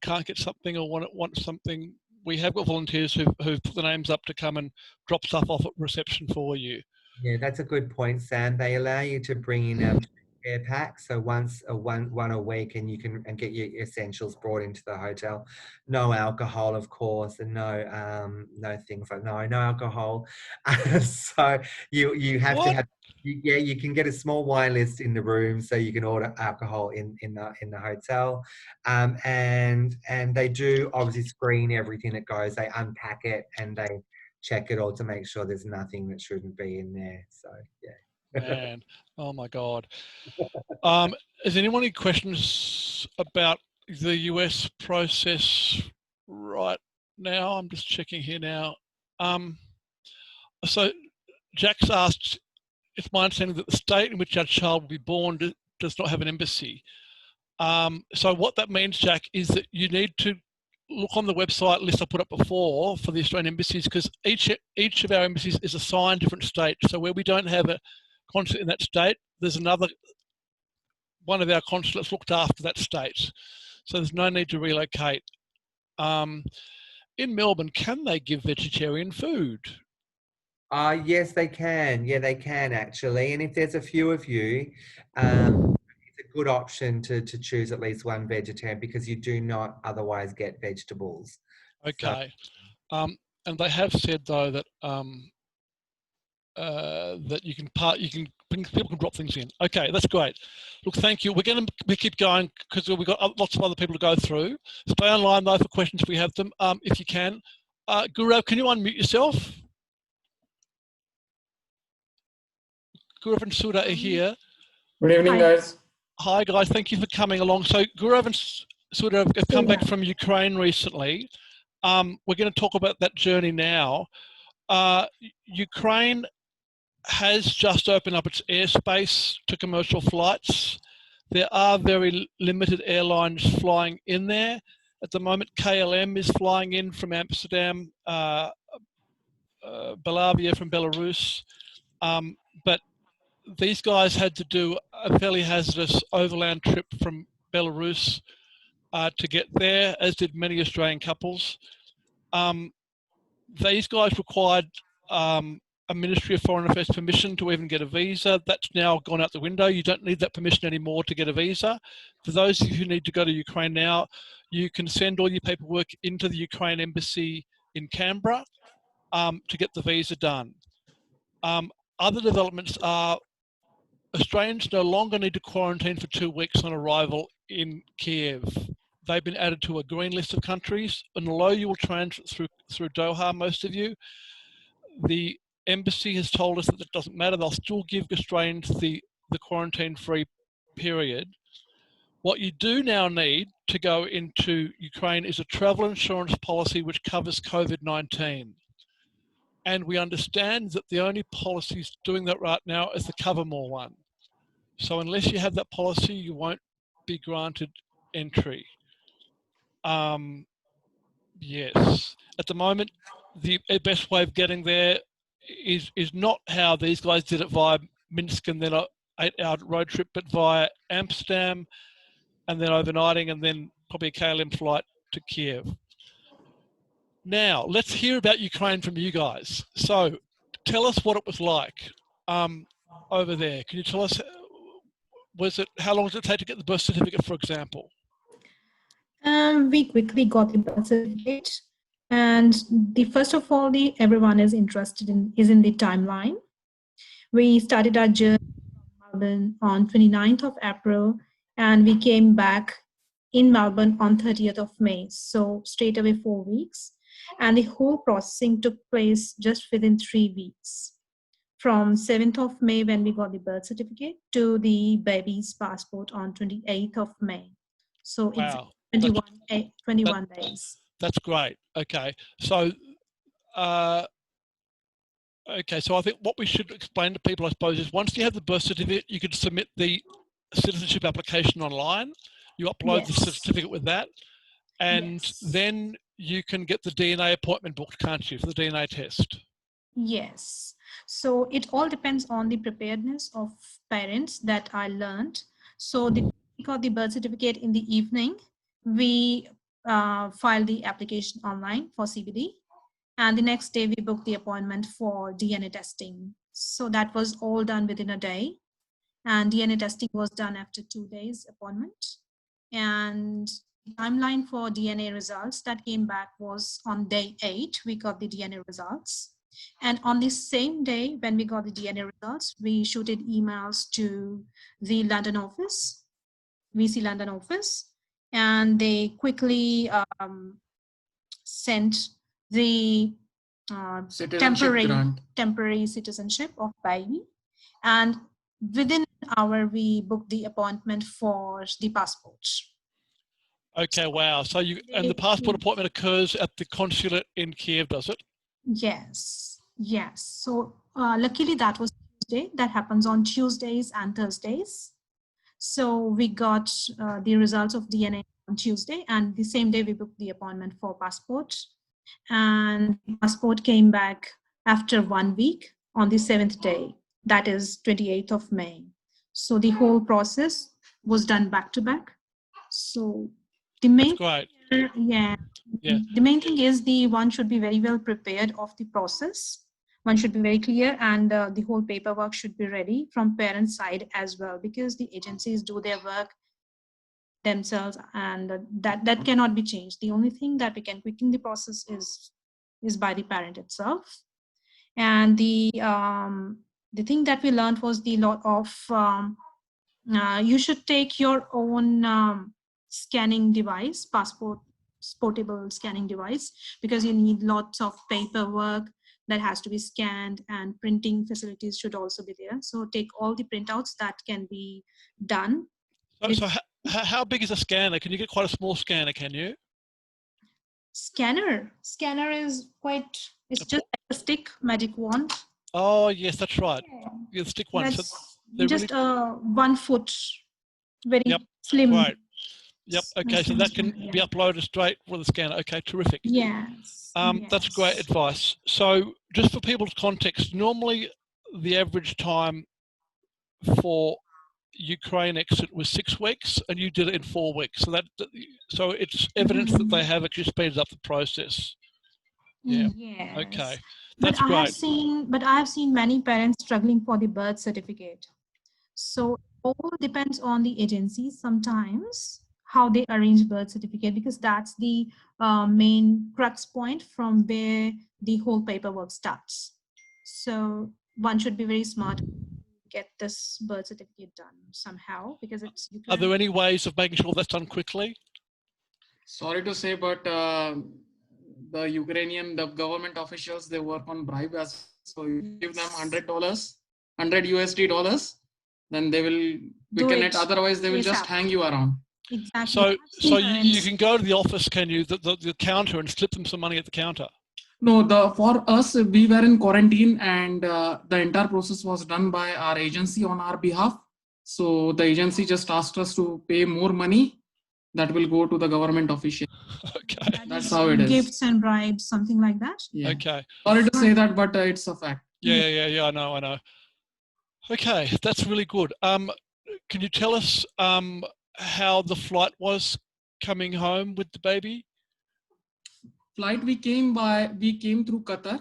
can't get something, or want something, we have got volunteers who've put the names up to come and drop stuff off at reception for you. Yeah, that's a good point, Sam. They allow you to bring in care packs, so one a week, and you can get your essentials brought into the hotel. No alcohol, of course, and no things like no alcohol. So you have What? to have. You can get a small wine list in the room, so you can order alcohol in the hotel, and they do obviously screen everything that goes. They unpack it and they check it all to make sure there's nothing that shouldn't be in there. So yeah. Man, oh my God. Is anyone any questions about the US process right now? I'm just checking here now. So Jack's asked, it's my understanding that the state in which our child will be born does not have an embassy. So what that means, Jack, is that you need to look on the website list I put up before for the Australian embassies, because each of our embassies is assigned different states. So where we don't have a consulate in that state, there's another one of our consulates looked after that state. So there's no need to relocate. In Melbourne, can they give vegetarian food? Yes, they can. Yeah, they can actually. And if there's a few of you, it's a good option to choose at least one vegetarian, because you do not otherwise get vegetables. Okay. So, and they have said though that that people can drop things in. Okay, that's great. Look, thank you. We're going to keep going because we've got lots of other people to go through. Stay online though for questions if we have them, if you can. Gaurav, can you unmute yourself? Gaurav and Sudha are here. Good evening, guys. Hi, guys. Thank you for coming along. So Gaurav and Sudha have come back from Ukraine recently. We're going to talk about that journey now. Ukraine has just opened up its airspace to commercial flights. There are very limited airlines flying in there. At the moment, KLM is flying in from Amsterdam, Belavia from Belarus. But these guys had to do a fairly hazardous overland trip from Belarus to get there, as did many Australian couples. These guys required a Ministry of Foreign Affairs permission to even get a visa. That's now gone out the window. You don't need that permission anymore to get a visa. For those of you who need to go to Ukraine now, you can send all your paperwork into the Ukraine embassy in Canberra to get the visa done. Other developments are Australians no longer need to quarantine for 2 weeks on arrival in Kiev. They've been added to a green list of countries, and although you will transit through Doha, most of you, the embassy has told us that it doesn't matter. They'll still give Australians the quarantine-free period. What you do now need to go into Ukraine is a travel insurance policy which covers COVID-19. And we understand that the only policies doing that right now is the Covermore one. So unless you have that policy, you won't be granted entry. Yes. At the moment, the best way of getting there is not how these guys did it via Minsk and then an 8-hour road trip, but via Amsterdam and then overnighting and then probably a KLM flight to Kiev. Now, let's hear about Ukraine from you guys. So tell us what it was like over there. Can you tell us, how long did it take to get the birth certificate, for example? We quickly got the birth certificate, and first of all, everyone is interested in the timeline. We started our journey from Melbourne on 29th of April, and we came back in Melbourne on 30th of May. So straight away 4 weeks, and the whole processing took place just within 3 weeks. From 7th of May when we got the birth certificate to the baby's passport on 28th of May. So wow. It's 21 days. That's great. Okay. So, so I think what we should explain to people, I suppose, is once you have the birth certificate, you can submit the citizenship application online. You upload the certificate with that, and then you can get the DNA appointment booked, can't you, for the DNA test? Yes. So it all depends on the preparedness of parents that I learned. So we got the birth certificate in the evening. We filed the application online for CBD, and the next day we booked the appointment for DNA testing. So that was all done within a day, and DNA testing was done after 2 days appointment. And timeline for DNA results that came back was on day 8. We got the DNA results, and on the same day when we got the DNA results, we shooted emails to the London office, VC London office, and they quickly sent the temporary citizenship of baby, and within an hour we booked the appointment for the passport. Okay, wow. So and the passport appointment occurs at the consulate in Kiev, does it? Yes. So luckily that was Tuesday. That happens on Tuesdays and Thursdays. So we got the results of DNA on Tuesday, and the same day we booked the appointment for passport. And passport came back after 1 week on the 7th day. That is 28th of May. So the whole process was done back to back. So the main That's great. The main thing is one should be very well prepared of the process. One should be very clear, and the whole paperwork should be ready from parents' side as well, because the agencies do their work themselves, and that cannot be changed. The only thing that we can quicken the process is by the parent itself. And the thing that we learned was the lot of you should take your own scanning device, portable scanning device, because you need lots of paperwork that has to be scanned, and printing facilities should also be there. So take all the printouts that can be done. So how big is a scanner? Can you get quite a small scanner, can you? Scanner is it's just like a stick, magic wand. Oh, yes, that's right. Yeah, the stick one. That's just really... 1 foot, very slim. Right. Yep. Okay. So that can be uploaded straight with a scanner. Okay. Terrific. Yes. That's great advice. So just for people's context, normally the average time for Ukraine exit was 6 weeks, and you did it in 4 weeks. So it's evidence that they have actually speeded up the process. Yeah. Yes. Okay. But That's great. I have seen many parents struggling for the birth certificate. So all depends on the agency sometimes how they arrange birth certificate, because that's the main crux point from where the whole paperwork starts. So one should be very smart to get this birth certificate done somehow, because it's Are there any ways of making sure that's done quickly? Sorry to say, but the Ukrainian government officials, they work on bribe as so you give them $100, $100 USD, then they will weaken it. Otherwise, they will just hang you around. Exactly. So you can go to the office, can you, the counter, and slip them some money at the counter? No, for us, we were in quarantine, and the entire process was done by our agency on our behalf. So the agency just asked us to pay more money that will go to the government official. Okay. That's how it is. Gifts and bribes, something like that. Yeah. Okay. Sorry to say that, but it's a fact. Yeah. I know. Okay, that's really good. Can you tell us how the flight was coming home with the baby? Flight we came through Qatar,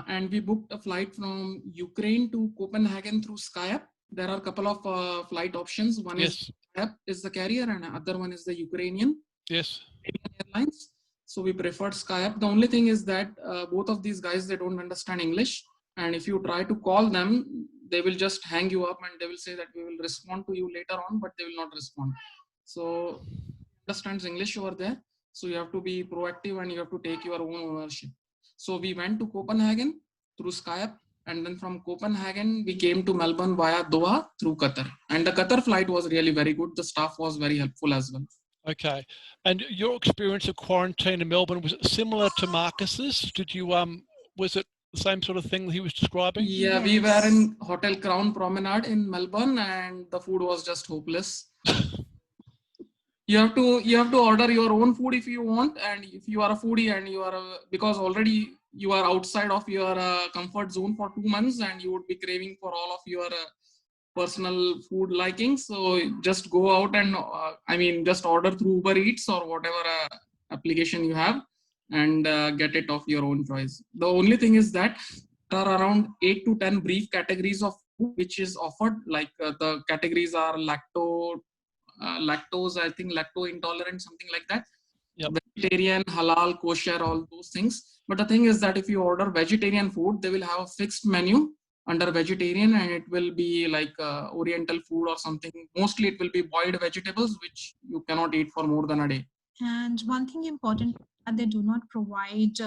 and we booked a flight from Ukraine to Copenhagen through SkyUp. There are a couple of flight options. One is SkyUp is the carrier, and other one is the Ukrainian Airlines. So we preferred SkyUp. The only thing is that both of these guys, they don't understand English, and if you try to call them, they will just hang you up and they will say that we will respond to you later on, but they will not respond. So understands English over there. So you have to be proactive and you have to take your own ownership. So we went to Copenhagen through SkyUp, and then from Copenhagen, we came to Melbourne via Doha through Qatar. And the Qatar flight was really very good. The staff was very helpful as well. Okay. And your experience of quarantine in Melbourne, was it similar to Marcus's? Did you, was it the same sort of thing he was describing? Yeah, we were in Hotel Crown Promenade in Melbourne, and the food was just hopeless. You have to order your own food if you want, and if you are a foodie and you are because already you are outside of your comfort zone for 2 months, and you would be craving for all of your personal food likings. So just go out and just order through Uber Eats or whatever application you have, and get it of your own choice. The only thing is that there are around 8 to 10 brief categories of food which is offered. Like the categories are lactose, I think lacto intolerant, something like that. Yep. Vegetarian, halal, kosher, all those things. But the thing is that if you order vegetarian food, they will have a fixed menu under vegetarian, and it will be like oriental food or something. Mostly it will be boiled vegetables, which you cannot eat for more than a day. And one thing important, they do not provide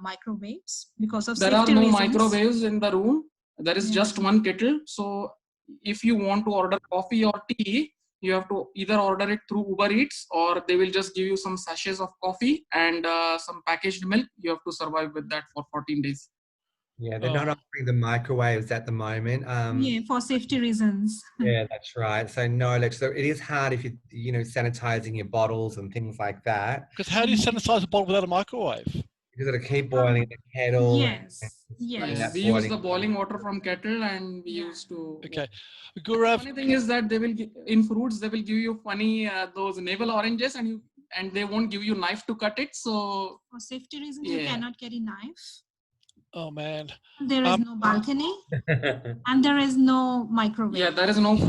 microwaves because of safety reasons. There are no microwaves in the room. There is just one kettle. So if you want to order coffee or tea, you have to either order it through Uber Eats, or they will just give you some sachets of coffee and some packaged milk. You have to survive with that for 14 days. Yeah, they're not offering the microwaves at the moment. For safety reasons. Yeah, that's right. So no, so it is hard if you're sanitizing your bottles and things like that. Because how do you sanitize a bottle without a microwave? You've got to keep boiling the kettle. Yes. We use the boiling water from kettle, and we used to. Okay. Gaurav. The funny thing is that they will in fruits they will give you funny those navel oranges, and they won't give you knife to cut it. So for safety reasons, you cannot carry knife. Oh man. There is no balcony, and there is no microwave. Yeah, there is no.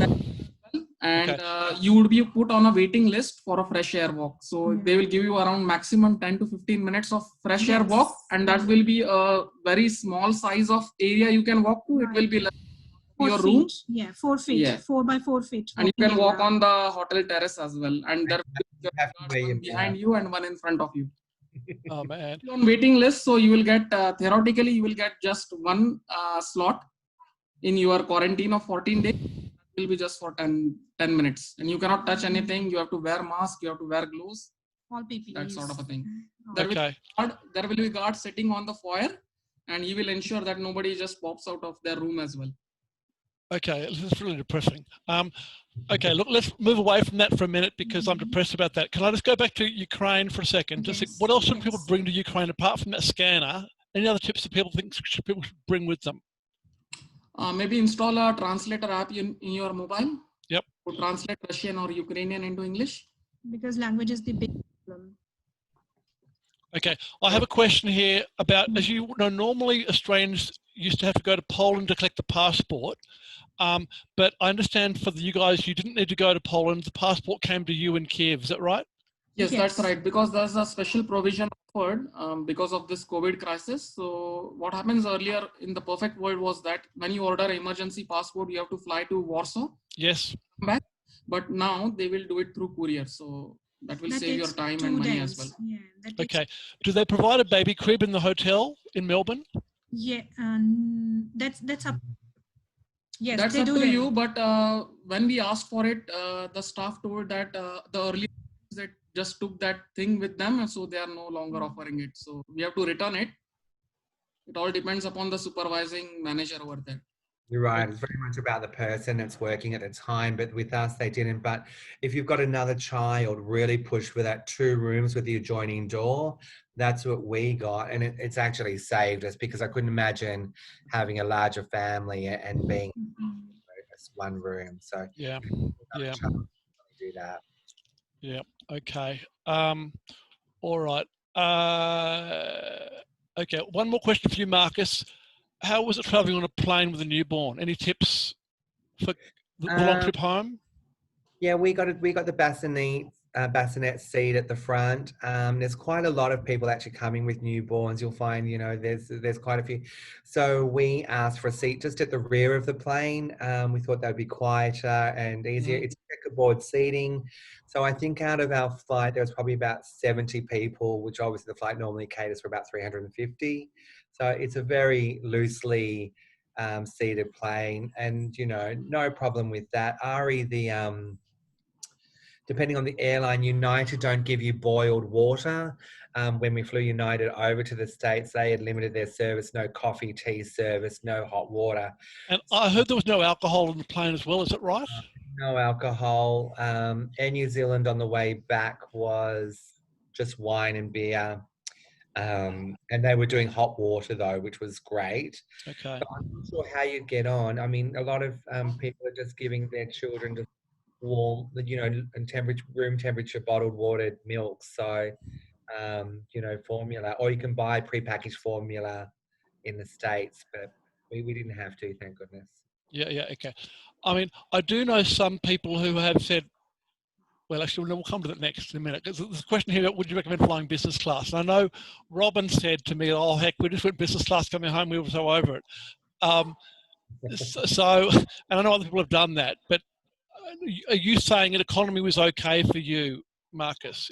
And you would be put on a waiting list for a fresh air walk. So they will give you around maximum 10 to 15 minutes of fresh air walk, and that will be a very small size of area you can walk to. It will be like 4 your feet. room. Yeah, 4 feet. Yeah. 4 by 4 feet. And you can walk on the hotel terrace as well. And there will be one behind you and one in front of you. Oh man. You're on waiting list, so you will get theoretically you will get just one slot in your quarantine of 14 days. Will be just for 10 minutes, and you cannot touch anything. You have to wear mask, you have to wear gloves, all PPEs. That sort of a thing. Okay. There will be guards sitting on the foyer, and he will ensure that nobody just pops out of their room as well. Okay, this is really depressing. Okay, look, let's move away from that for a minute because I'm depressed about that. Can I just go back to Ukraine for a second? Just think, what else should people bring to Ukraine apart from that scanner? Any other tips that people think people should bring with them? Maybe install a translator app in your mobile. Yep. To translate Russian or Ukrainian into English. Because language is the big problem. Okay, I have a question here about, as you know, normally Australians used to have to go to Poland to collect the passport, but I understand for you guys, you didn't need to go to Poland. The passport came to you in Kiev. Is that right? Yes, Yes. that's right. Because there's a special provision offered because of this COVID crisis. So what happens earlier in the perfect world was that when you order emergency passport, you have to fly to Warsaw. Yes. Come back. But now they will do it through courier. So that will save your time and money as well. Yeah, that takes, Okay. Do they provide a baby crib in the hotel in Melbourne? yeah, that's up. Yes, That's they up do to that. you. But when we asked for it, the staff told that the earlier that just took that thing with them, and so they are no longer offering it. So we have to return it. It all depends upon the supervising manager over there. You're right. It's very much about the person that's working at the time, but with us, they didn't. But if you've got another child, really push for that 2 rooms with the adjoining door. That's what we got. And it's actually saved us because I couldn't imagine having a larger family and being just 1 room. So Yeah. do that. Yeah. Okay. All right. Okay. One more question for you, Marcus. How was it traveling on a plane with a newborn? Any tips for the long trip home? Yeah, we got the bassinet seat at the front. There's quite a lot of people actually coming with newborns. You'll find, you know, there's quite a few. So we asked for a seat just at the rear of the plane. We thought that would be quieter and easier. It's checkerboard seating. So I think out of our flight, there was probably about 70 people, which obviously the flight normally caters for about 350. So it's a very loosely seated plane, and you know, no problem with that. Ari, depending on the airline, United don't give you boiled water. When we flew United over to the States, they had limited their service, no coffee, tea service, no hot water. And I heard there was no alcohol on the plane as well. Is that right? No alcohol. Air New Zealand on the way back was just wine and beer. And they were doing hot water though, which was great. Okay. But I'm not sure how you get on. I mean, a lot of people are just giving their children just warm, you know, and room temperature bottled water milk. So, you know, formula, or you can buy prepackaged formula in the States, but we didn't have to, thank goodness. Yeah, yeah, okay. I mean, I do know some people who have said, well, actually, we'll come to that next in a minute. There's a question here about, would you recommend flying business class? And I know Robin said to me, oh, heck, we just went business class coming home. We were so over it. So, and I know other people have done that, but are you saying an economy was okay for you, Marcus?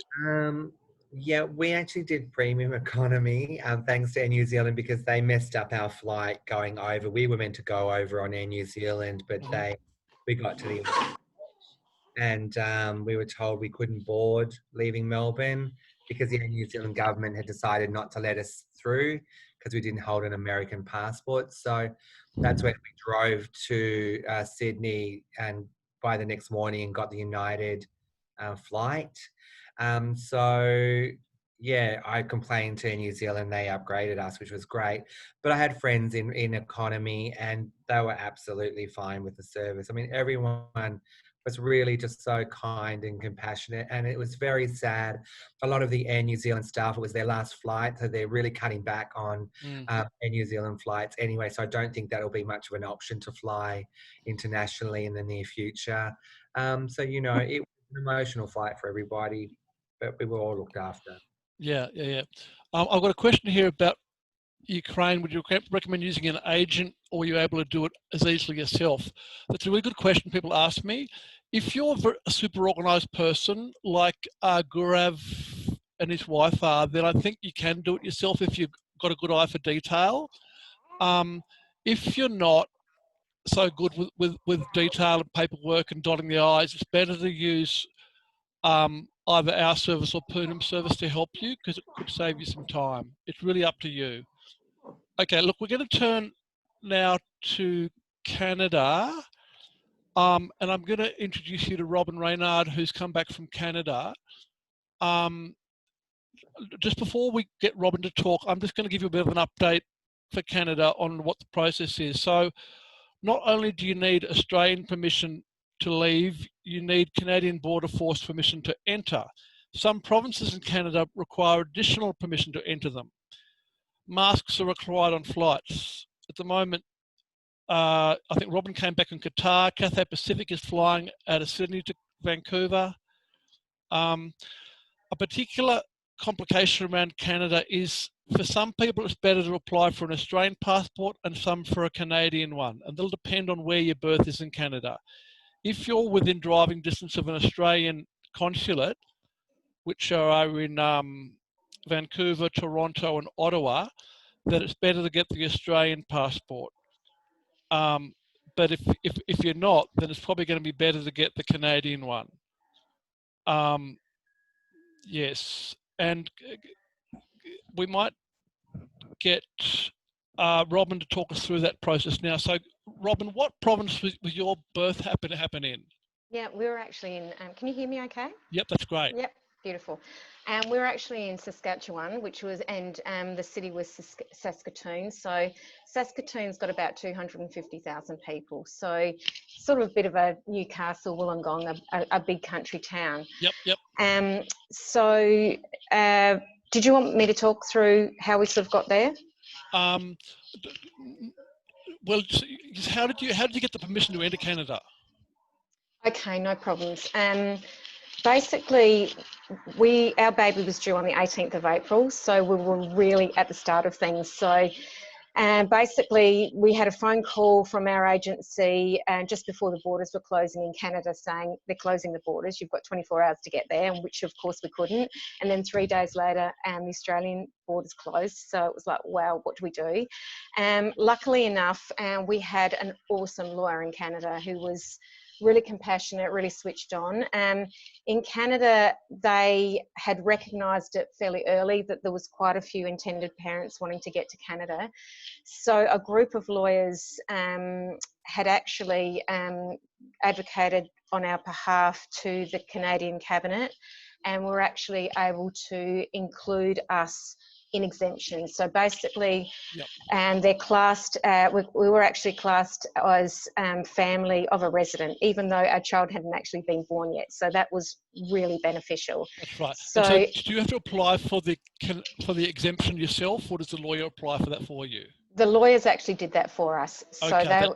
Yeah, we actually did premium economy, thanks to Air New Zealand, because they messed up our flight going over. We were meant to go over on Air New Zealand, but we got to the and we were told we couldn't board leaving Melbourne because the New Zealand government had decided not to let us through because we didn't hold an American passport. So that's when we drove to Sydney, and by the next morning got the United flight. So yeah, I complained to New Zealand. They upgraded us, which was great. But I had friends in economy, and they were absolutely fine with the service. I mean, everyone was really just so kind and compassionate, and it was very sad. A lot of the Air New Zealand staff, it was their last flight, so they're really cutting back on Air New Zealand flights anyway. So I don't think that'll be much of an option to fly internationally in the near future. So, you know, it was an emotional flight for everybody, but we were all looked after. Yeah, yeah, yeah. I've got a question here about Ukraine. Would you recommend using an agent, or were you able to do it as easily yourself? That's a really good question people ask me. If you're a super organized person like Gaurav and his wife are, then I think you can do it yourself if you've got a good eye for detail. If you're not so good with detail and paperwork and dotting the I's, it's better to use either our service or Poonam's service to help you, because it could save you some time. It's really up to you. Okay, look, we're going to turn now to Canada. And I'm going to introduce you to Robin Reynard, who's come back from Canada. Just before we get Robin to talk, I'm just going to give you a bit of an update for Canada on what the process is. So not only do you need Australian permission to leave, you need Canadian Border Force permission to enter. Some provinces in Canada require additional permission to enter them. Masks are required on flights. At the moment, I think Robin came back in Qatar. Cathay Pacific is flying out of Sydney to Vancouver. A particular complication around Canada is, for some people, it's better to apply for an Australian passport and some for a Canadian one. And they'll depend on where your birth is in Canada. If you're within driving distance of an Australian consulate, which are in Vancouver, Toronto and Ottawa, then it's better to get the Australian passport. But if you're not, then it's probably going to be better to get the Canadian one. Yes, and we might get Robin to talk us through that process now. So, Robin, what province was your birth happen to happen in? Yeah, we were actually in, can you hear me okay? Yep, that's great. Yep, beautiful. We were actually in Saskatchewan, which was, and the city was Saskatoon. So Saskatoon's got about 250,000 people. So sort of a bit of a Newcastle, Wollongong, a big country town. Yep. So did you want me to talk through how we sort of got there? Well, how did you get the permission to enter Canada? Okay, no problems. Basically, our baby was due on the 18th of April, so we were really at the start of things. So basically, we had a phone call from our agency just before the borders were closing in Canada, saying they're closing the borders, you've got 24 hours to get there, which of course we couldn't. And then 3 days later, the Australian borders closed. So it was like, wow, what do we do? Luckily enough, we had an awesome lawyer in Canada who was really compassionate, really switched on. In Canada, they had recognised it fairly early that there was quite a few intended parents wanting to get to Canada. So a group of lawyers had actually advocated on our behalf to the Canadian Cabinet, and were actually able to include us in exemptions. So basically, and they're classed, we were actually classed as family of a resident, even though our child hadn't actually been born yet. So that was really beneficial. That's right. So do you have to apply for the exemption yourself, or does the lawyer apply for that for you? The lawyers actually did that for us. So okay,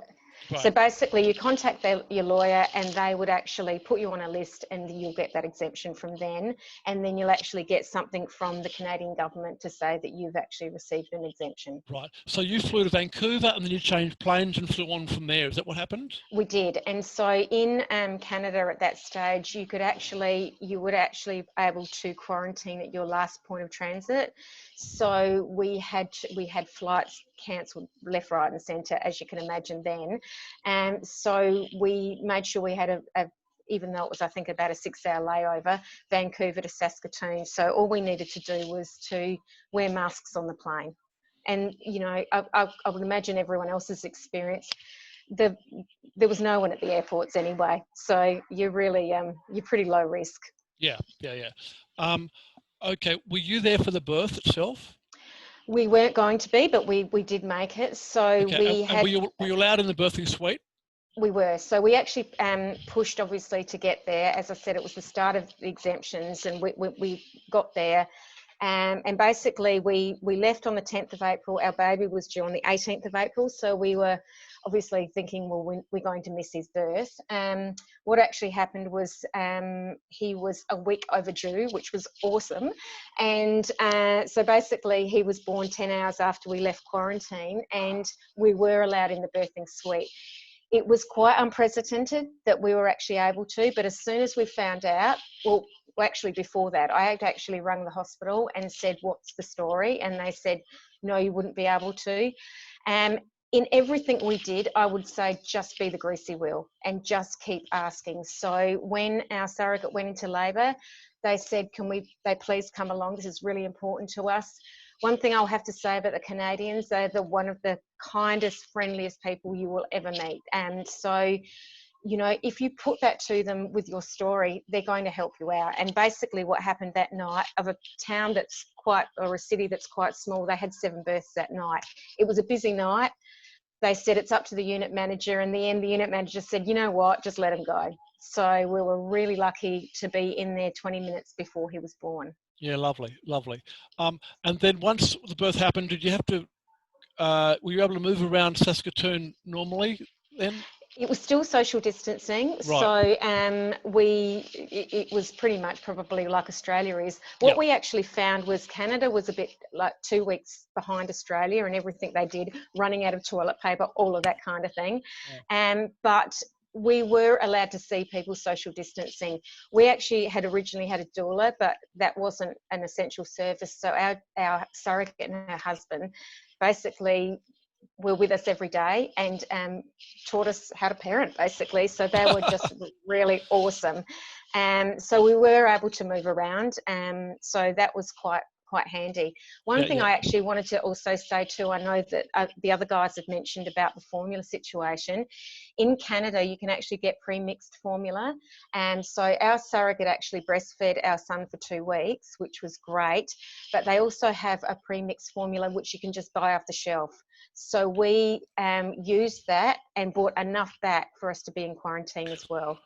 so basically you contact your lawyer and they would actually put you on a list and you'll get that exemption from then. And then you'll actually get something from the Canadian government to say that you've actually received an exemption. Right. So you flew to Vancouver and then you changed planes and flew on from there. Is that what happened? We did. And so in Canada at that stage, you would actually be able to quarantine at your last point of transit. So we had flights cancelled left, right and centre, as you can imagine then. And so we made sure we had even though it was, I think, about a 6-hour layover, Vancouver to Saskatoon. So all we needed to do was to wear masks on the plane. And, you know, I would imagine everyone else's experience, there was no one at the airports anyway. So you're really, you're pretty low risk. Yeah. Okay, were you there for the birth itself? We weren't going to be, but we did make it. So okay. Were you allowed in the birthing suite? We were. So we actually pushed, obviously, to get there. As I said, it was the start of the exemptions, and we got there. And basically, we left on the 10th of April. Our baby was due on the 18th of April. So we were obviously thinking, well, we're going to miss his birth. What actually happened was he was a week overdue, which was awesome. And so basically, he was born 10 hours after we left quarantine, and we were allowed in the birthing suite. It was quite unprecedented that we were actually able to, but as soon as we found out, well, actually before that, I had actually rung the hospital and said, what's the story? And they said, no, you wouldn't be able to. In everything we did, I would say just be the greasy wheel and just keep asking. So when our surrogate went into labour, they said, can they please come along? This is really important to us. One thing I'll have to say about the Canadians, they're one of the kindest, friendliest people you will ever meet. And so, you know, if you put that to them with your story, they're going to help you out. And basically what happened that night, of a town that's or a city that's quite small, they had 7 births that night. It was a busy night. They said it's up to the unit manager. In the end, the unit manager said, you know what, just let them go. So we were really lucky to be in there 20 minutes before he was born. Yeah, lovely, lovely. And then once the birth happened, did you have to, were you able to move around Saskatoon normally then? It was still social distancing, Right. so it was pretty much probably like Australia is. What we actually found was Canada was a bit like 2 weeks behind Australia and everything they did, running out of toilet paper, all of that kind of thing. But we were allowed to see people social distancing. We actually had originally had a doula, but that wasn't an essential service. So our surrogate and her husband basically were with us every day and taught us how to parent, basically. So they were just really awesome. So we were able to move around. So that was quite handy. One thing I actually wanted to also say too, I know that the other guys have mentioned about the formula situation. In Canada, you can actually get pre-mixed formula. And so our surrogate actually breastfed our son for 2 weeks, which was great. But they also have a pre-mixed formula, which you can just buy off the shelf. So we used that and bought enough back for us to be in quarantine as well.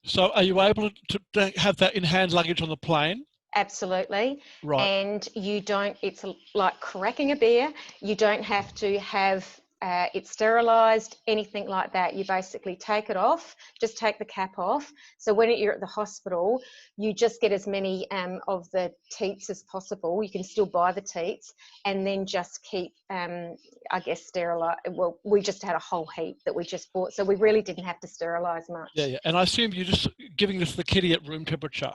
So are you able to have that in hand luggage on the plane? Absolutely. Right. And you don't, it's like cracking a beer. You don't have to have it sterilised, anything like that. You basically take it off, just take the cap off. So when you're at the hospital, you just get as many of the teats as possible. You can still buy the teats and then just keep, I guess, sterilise. Well, we just had a whole heap that we just bought. So we really didn't have to sterilise much. Yeah, yeah. And I assume you're just giving this to the kiddie at room temperature.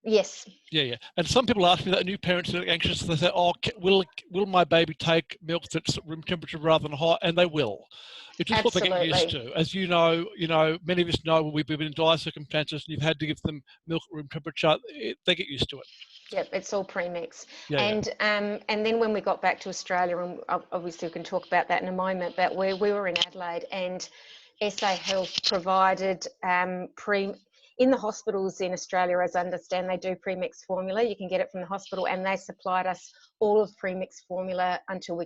Yes. Yeah, yeah. And some people ask me that, new parents are anxious. They say, "Oh, will my baby take milk that's room temperature rather than hot?" And they will. It's just what they get used to. As you know, many of us know when we've been in dire circumstances and you've had to give them milk at room temperature, they get used to it. Yep, it's all pre-mixed. Yeah, and then when we got back to Australia, and obviously we can talk about that in a moment, but we were in Adelaide and SA Health provided in the hospitals in Australia, as I understand, they do pre-mixed formula. You can get it from the hospital, and they supplied us all of pre-mixed formula until we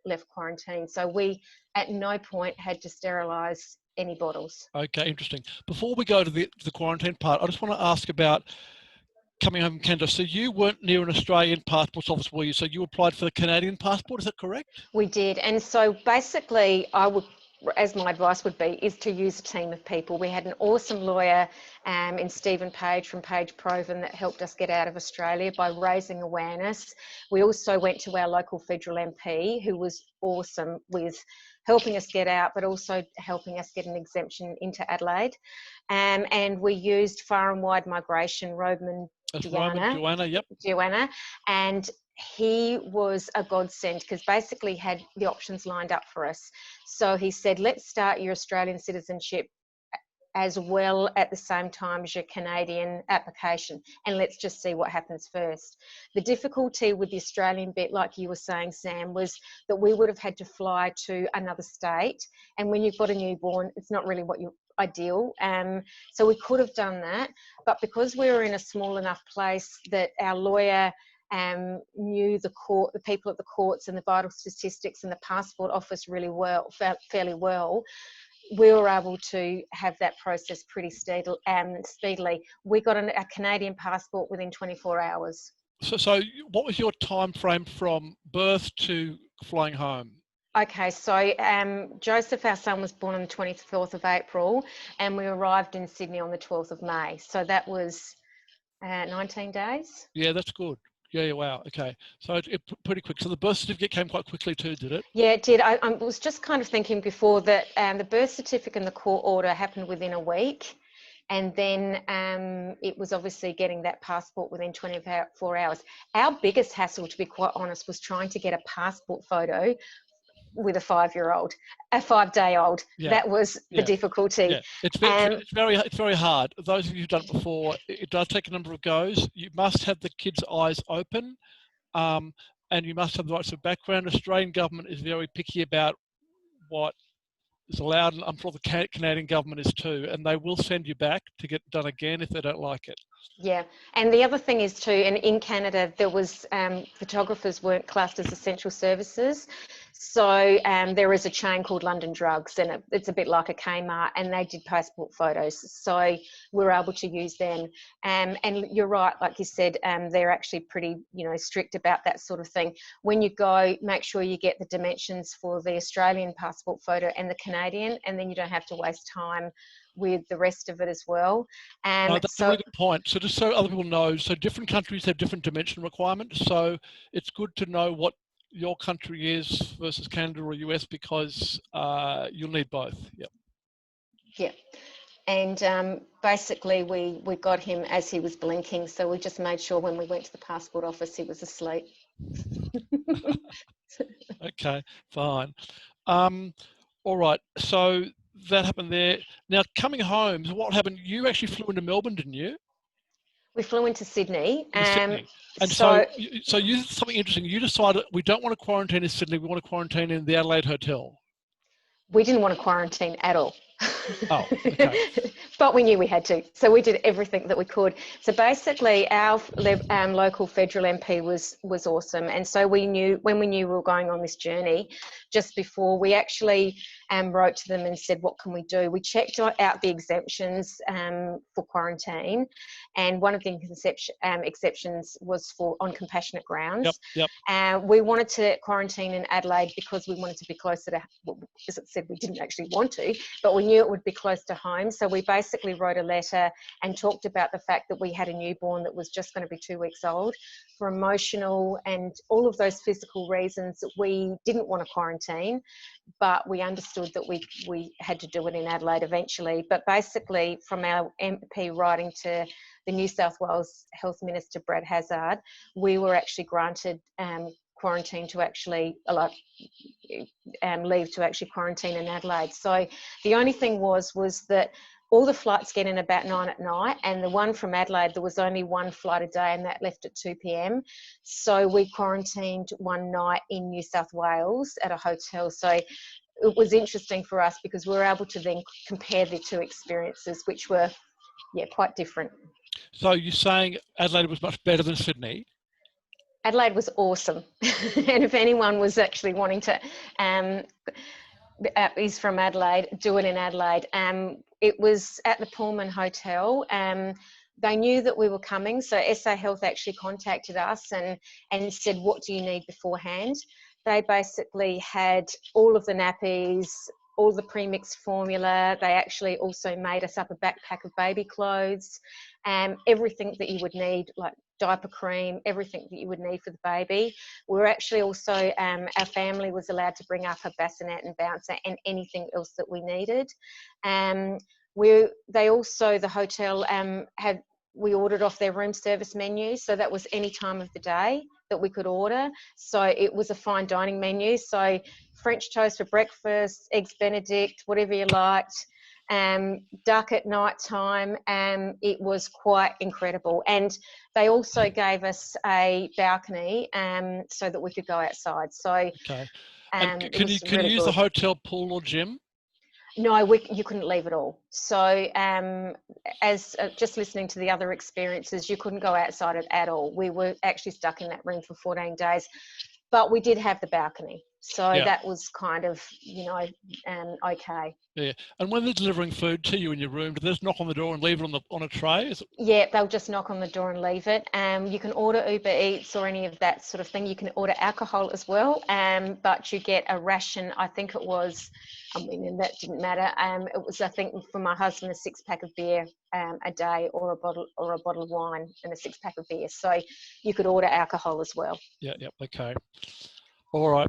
left quarantine. So we at no point had to sterilise any bottles. Okay, interesting. Before we go to the quarantine part, I just want to ask about coming home from Canada. So you weren't near an Australian passport office, were you? So you applied for the Canadian passport, is that correct? We did. And so basically as my advice would be, is to use a team of people. We had an awesome lawyer in Stephen Page from Page Proven that helped us get out of Australia by raising awareness. We also went to our local federal MP, who was awesome with helping us get out, but also helping us get an exemption into Adelaide. And we used Far and Wide Migration, Roman Joanna, and he was a godsend because basically had the options lined up for us. So he said, let's start your Australian citizenship as well at the same time as your Canadian application, and let's just see what happens first. The difficulty with the Australian bit, like you were saying, Sam, was that we would have had to fly to another state, and when you've got a newborn, it's not really what you ideal. So we could have done that, but because we were in a small enough place that our lawyer knew the people at the courts and the vital statistics and the passport office really well, fairly well, we were able to have that process pretty speedily. We got a Canadian passport within 24 hours. So what was your time frame from birth to flying home? Okay, so Joseph, our son, was born on the 24th of April and we arrived in Sydney on the 12th of May. So that was 19 days. Yeah, that's good. Yeah, wow, okay. So it's pretty quick. So the birth certificate came quite quickly too, did it? Yeah, it did. I was just kind of thinking before that the birth certificate and the court order happened within a week. And then it was obviously getting that passport within 24 hours. Our biggest hassle, to be quite honest, was trying to get a passport photo with a 5-day-old. Yeah. That was the difficulty. Yeah. It's very hard. Those of you who've done it before, it does take a number of goes. You must have the kids' eyes open, and you must have the right sort of background. Australian government is very picky about what is allowed, and I'm sure the Canadian government is too, and they will send you back to get done again if they don't like it. Yeah, and the other thing is too, and in Canada there was photographers weren't classed as essential services, So there is a chain called London Drugs, and it's a bit like a Kmart, and they did passport photos. So we're able to use them. And you're right, like you said, they're actually pretty, strict about that sort of thing. When you go, make sure you get the dimensions for the Australian passport photo and the Canadian, and then you don't have to waste time with the rest of it as well. That's a really good point. So just so other people know, so different countries have different dimension requirements. So it's good to know what your country is versus Canada or US, because you'll need both. Yep. Yeah. And basically we got him as he was blinking. So we just made sure when we went to the passport office, he was asleep. Okay, fine. All right. So that happened there. Now coming home, what happened? You actually flew into Melbourne, didn't you? We flew into Sydney. Sydney. And so you did something interesting. You decided we don't want to quarantine in Sydney. We want to quarantine in the Adelaide hotel. We didn't want to quarantine at all. Oh, okay. But we knew we had to. So we did everything that we could. So basically our local federal MP was awesome. And so we knew, when we knew we were going on this journey, just before, we actually wrote to them and said, what can we do? We checked out the exemptions for quarantine. And one of the exceptions was on compassionate grounds. Yep. We wanted to quarantine in Adelaide because we wanted to be closer to, as it said, we didn't actually want to, but we knew it would be close to home. So we basically wrote a letter and talked about the fact that we had a newborn that was just going to be 2 weeks old. For emotional and all of those physical reasons, we didn't want to quarantine, but we understood that we had to do it in Adelaide eventually. But basically, from our MP writing to the New South Wales Health Minister, Brad Hazzard, we were actually granted quarantine to actually, leave to actually quarantine in Adelaide. So the only thing was that all the flights get in about 9 at night, and the one from Adelaide, there was only one flight a day, and that left at 2 p.m. So we quarantined one night in New South Wales at a hotel. So it was interesting for us because we were able to then compare the two experiences, which were, quite different. So you're saying Adelaide was much better than Sydney? Adelaide was awesome. And if anyone was actually wanting to, is from Adelaide, do it in Adelaide. It was at the Pullman Hotel. They knew that we were coming, so SA Health actually contacted us and said, what do you need beforehand? They basically had all of the nappies, all the premixed formula. They actually also made us up a backpack of baby clothes, everything that you would need, like diaper cream, everything that you would need for the baby. We were actually also, our family was allowed to bring up a bassinet and bouncer and anything else that we needed. The hotel we ordered off their room service menu, so that was any time of the day that we could order. So it was a fine dining menu. So French toast for breakfast, eggs Benedict, whatever you liked, duck at night time. It was quite incredible. And they also gave us a balcony so that we could go outside. So okay. And can you really use good. the hotel pool or gym? No, you couldn't leave at all. So as just listening to the other experiences, you couldn't go outside it at all. We were actually stuck in that room for 14 days, but we did have the balcony. So that was kind of, okay. Yeah. And when they're delivering food to you in your room, do they just knock on the door and leave it on a tray? Yeah, they'll just knock on the door and leave it. You can order Uber Eats or any of that sort of thing. You can order alcohol as well, but you get a ration. I think it was, and that didn't matter. It was, I think, for my husband, a 6-pack of beer a day, or a bottle of wine and a 6-pack of beer. So you could order alcohol as well. Yeah. Okay. All right.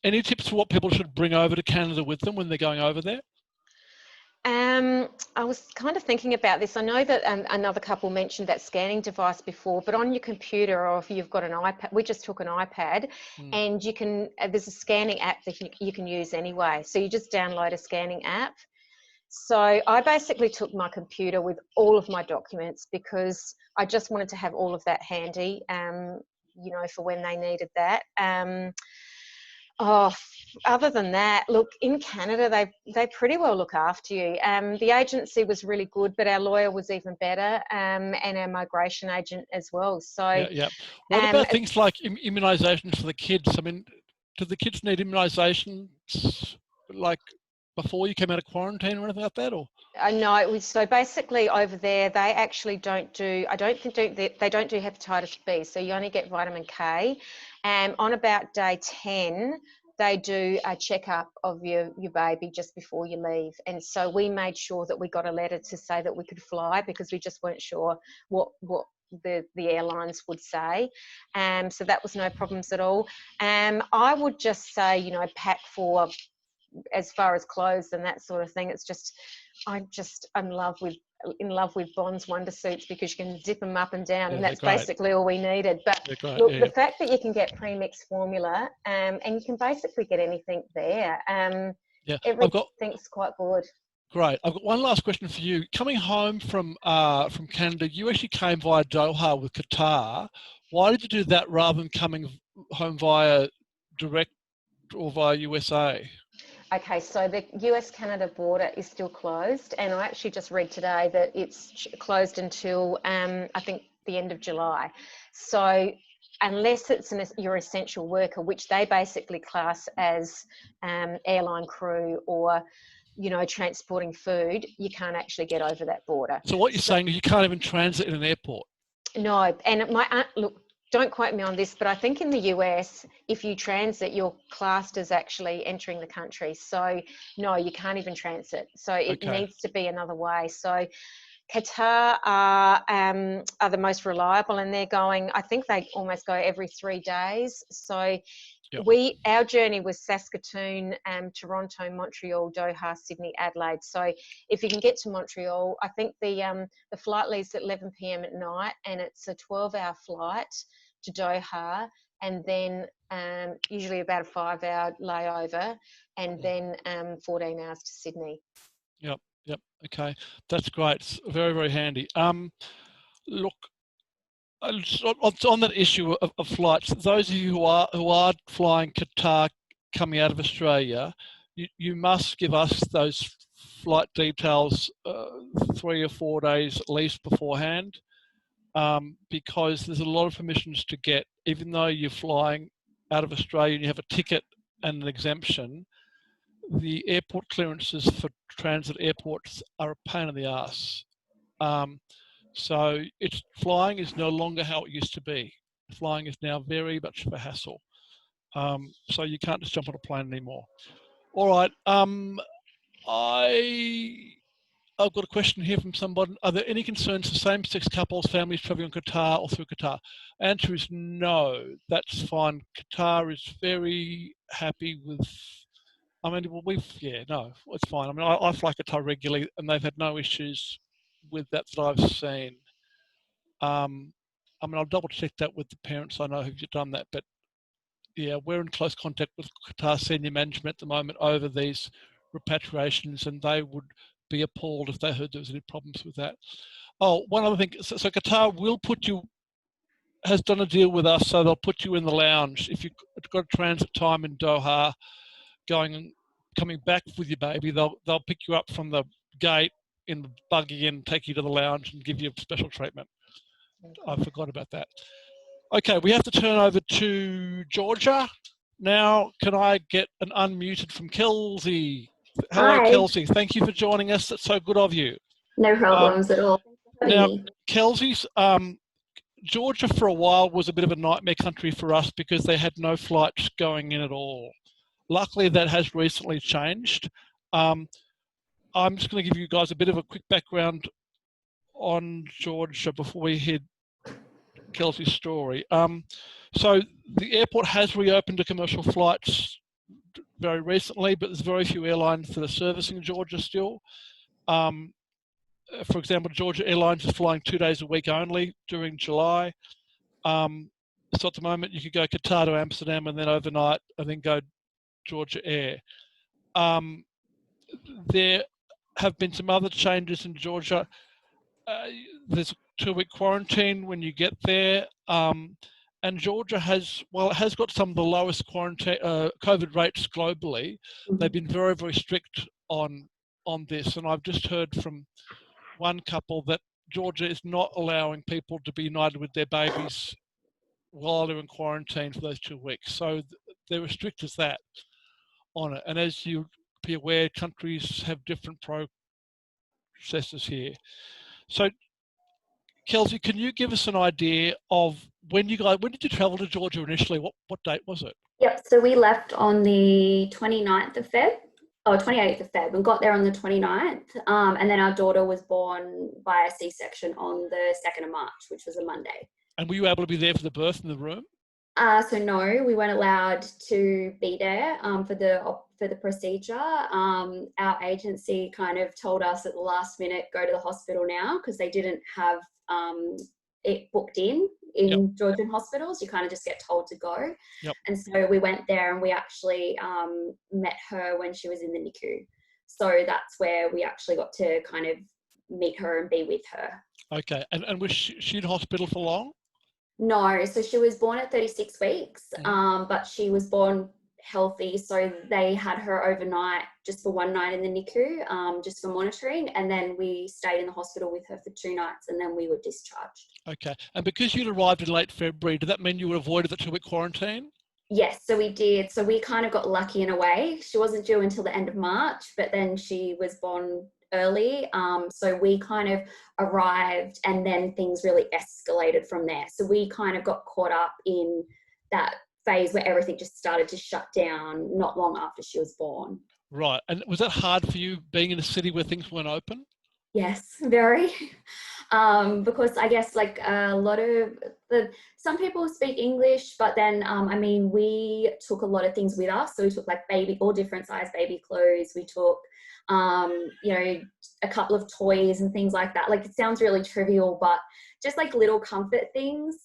Any tips for what people should bring over to Canada with them when they're going over there? I was kind of thinking about this. I know that another couple mentioned that scanning device before, but on your computer, or if you've got an iPad, we just took an iPad, and you can, there's a scanning app that you can use anyway. So you just download a scanning app. So I basically took my computer with all of my documents because I just wanted to have all of that handy, for when they needed that. Other than that, look, in Canada, they pretty well look after you. The agency was really good, but our lawyer was even better, and our migration agent as well. So What about things like immunisations for the kids? I mean, the kids need immunisations like before you came out of quarantine or anything like that, or? No, so basically over there they actually don't do, they don't do hepatitis B, so you only get vitamin K. And on about day 10, they do a checkup of your baby just before you leave. And so we made sure that we got a letter to say that we could fly, because we just weren't sure what the airlines would say. So that was no problems at all. I would just say, you know, pack for, as far as clothes and that sort of thing, it's just, I'm in love with Bond's wonder suits, because you can zip them up and down, and that's basically all we needed. But look, the fact that you can get premixed formula, and you can basically get anything there, everything's quite good. Great. I've got one last question for you. Coming home from Canada, you actually came via Doha with Qatar. Why did you do that rather than coming home via direct or via USA? Okay, so the US-Canada border is still closed, and I actually just read today that it's closed until I think the end of July. So unless it's your essential worker, which they basically class as airline crew or, you know, transporting food, you can't actually get over that border. So what you're saying is you can't even transit in an airport? No, and my aunt, look, don't quote me on this, but I think in the US, if you transit, you're classed as actually entering the country. So no, you can't even transit. So it needs to be another way. So Qatar are the most reliable, and they're going, I think they almost go every 3 days. So our journey was Saskatoon, Toronto, Montreal, Doha, Sydney, Adelaide. So if you can get to Montreal, I think the flight leaves at 11 p.m. at night, and it's a 12-hour flight to Doha, and then usually about a 5-hour layover, and then 14 hours to Sydney. Yep. Okay, that's great. It's very, very handy. Look, on that issue of flights, those of you who are flying Qatar coming out of Australia, you must give us those flight details 3 or 4 days at least beforehand, because there's a lot of permissions to get, even though you're flying out of Australia and you have a ticket and an exemption. The airport clearances for transit airports are a pain in the ass. So flying is no longer how it used to be. Flying is now very much of a hassle. So you can't just jump on a plane anymore. All right. I've got a question here from somebody. Are there any concerns for same-sex couples, families traveling on Qatar or through Qatar? Answer is no. That's fine. Qatar is very happy with. I mean, well, it's fine. I mean, I fly Qatar regularly, and they've had no issues with that I've seen. I mean, I'll double check that with the parents I know who've done that, but yeah, we're in close contact with Qatar senior management at the moment over these repatriations, and they would be appalled if they heard there was any problems with that. Oh, one other thing. So Qatar will has done a deal with us, so they'll put you in the lounge. If you've got a transit time in Doha, coming back with your baby, they'll pick you up from the gate in the buggy and take you to the lounge and give you special treatment. I forgot about that. Okay, we have to turn over to Georgia. Now, can I get an unmuted from Kelsey? Hello, Hi. Kelsey. Thank you for joining us. That's so good of you. No problems at all. Now, Kelsey's, Georgia for a while was a bit of a nightmare country for us because they had no flights going in at all. Luckily, that has recently changed. I'm just going to give you guys a bit of a quick background on Georgia before we hear Kelsey's story. So the airport has reopened to commercial flights very recently, but there's very few airlines that are servicing Georgia still. For example, Georgia Airlines is flying 2 days a week only during July. So at the moment, you could go Qatar to Amsterdam and then overnight and then go Georgia Air. There have been some other changes in Georgia. There's a 2-week quarantine when you get there. And Georgia has got some of the lowest COVID rates globally. They've been very, very strict on this. And I've just heard from one couple that Georgia is not allowing people to be united with their babies while they're in quarantine for those 2 weeks. So they're as strict as that on it. And as you be aware, countries have different processes here. So, Kelsey, can you give us an idea of when did you travel to Georgia initially? What date was it? Yep, so we left on the 29th of Feb, or 28th of Feb, and got there on the 29th. And then our daughter was born by a C-section on the 2nd of March, which was a Monday. And were you able to be there for the birth in the room? So no, we weren't allowed to be there for the procedure. Our agency kind of told us at the last minute, go to the hospital now, because they didn't have it booked in Yep. Georgian hospitals. You kind of just get told to go. Yep. And so we went there, and we actually met her when she was in the NICU. So that's where we actually got to kind of meet her and be with her. Okay, and was she in hospital for long? No, so she was born at 36 weeks, but she was born healthy. So they had her overnight just for one night in the NICU, just for monitoring. And then we stayed in the hospital with her for 2 nights, and then we were discharged. Okay, and because you'd arrived in late February, did that mean you would avoided the 2-week quarantine? Yes, so we did. So we kind of got lucky in a way. She wasn't due until the end of March, but then she was born early. So we kind of arrived, and then things really escalated from there. So we kind of got caught up in that phase where everything just started to shut down not long after she was born. Right, and was that hard for you being in a city where things weren't open? Yes, very. Because I guess like a lot of some people speak English, but then I mean, we took a lot of things with us. So we took like all different size baby clothes. We took you know, a couple of toys and things like that. Like, it sounds really trivial, but just like little comfort things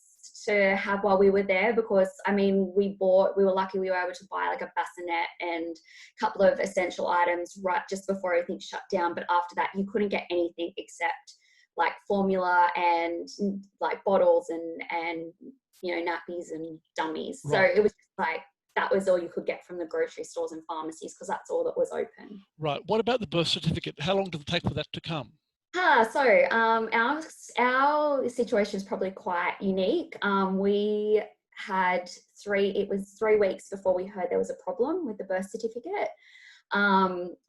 to have while we were there, because I mean, we were lucky we were able to buy like a bassinet and a couple of essential items right just before everything shut down. But after that, you couldn't get anything except like formula and like bottles and you know, nappies and dummies. Right. So it was just like, that was all you could get from the grocery stores and pharmacies, because that's all that was open. Right. What about the birth certificate? How long did it take for that to come? So our situation is probably quite unique. We had it was 3 weeks before we heard there was a problem with the birth certificate.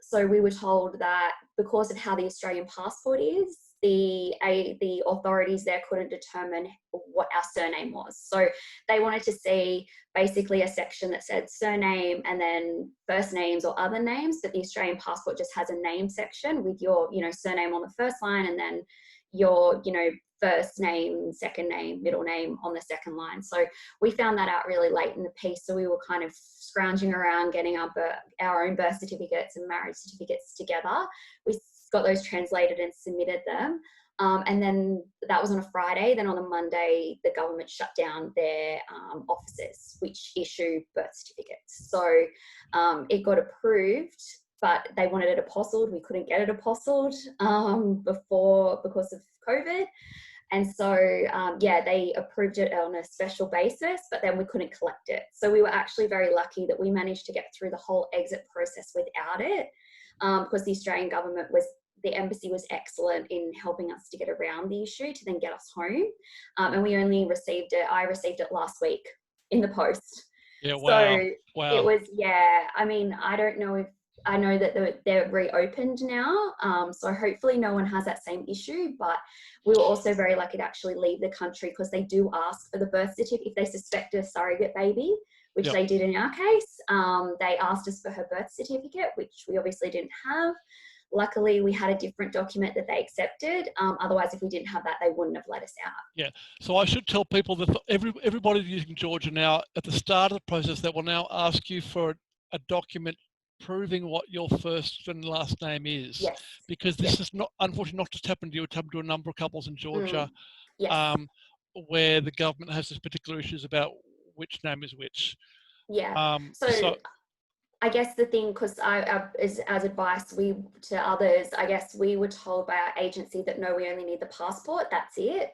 So we were told that because of how the Australian passport is, the authorities there couldn't determine what our surname was. So they wanted to see basically a section that said surname and then first names or other names, but the Australian passport just has a name section with your, you know, surname on the first line, and then your, you know, first name, second name, middle name on the second line. So we found that out really late in the piece. So we were kind of scrounging around getting our own birth certificates and marriage certificates together. We got those translated and submitted them. And then that was on a Friday. Then on a Monday, the government shut down their offices, which issue birth certificates. So it got approved, but they wanted it apostilled. We couldn't get it apostilled because of COVID. And so, yeah, they approved it on a special basis, but then we couldn't collect it. So we were actually very lucky that we managed to get through the whole exit process without it, because the Australian government the embassy was excellent in helping us to get around the issue to then get us home. And we only I received it last week in the post. Yeah, wow. So wow. It was, yeah, I mean, I don't know I know that they're reopened now. So hopefully no one has that same issue, but we were also very lucky to actually leave the country, because they do ask for the birth certificate if they suspect a surrogate baby, which they did in our case. They asked us for her birth certificate, which we obviously didn't have. Luckily, we had a different document that they accepted. Otherwise, if we didn't have that, they wouldn't have let us out. Yeah. So I should tell people that everybody using Georgia now, at the start of the process, they will now ask you for a document proving what your first and last name is. Yes. Because this is not, unfortunately, not just happened to you. It's happened to a number of couples in Georgia, where the government has this particular issues about which name is which. Yeah. So I guess the thing, because as advice to others, I guess we were told by our agency that no, we only need the passport, that's it.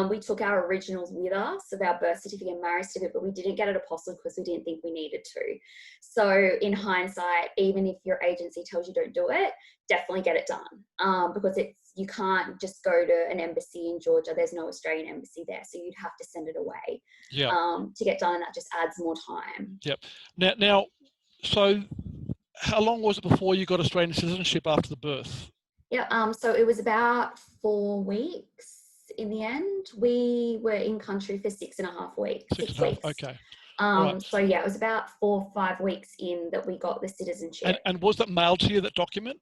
We took our originals with us of our birth certificate and marriage certificate, but we didn't get it apostilled because we didn't think we needed to. So in hindsight, even if your agency tells you don't do it, definitely get it done, because you can't just go to an embassy in Georgia. There's no Australian embassy there, so you'd have to send it away to get done, and that just adds more time. Yep. Now, so how long was it before you got Australian citizenship after the birth? Yeah, so it was about 4 weeks in the end. We were in country for 6.5 weeks. 6 weeks. Okay. Right. So yeah, it was about 4 or 5 weeks in that we got the citizenship. And was that mailed to you, that document?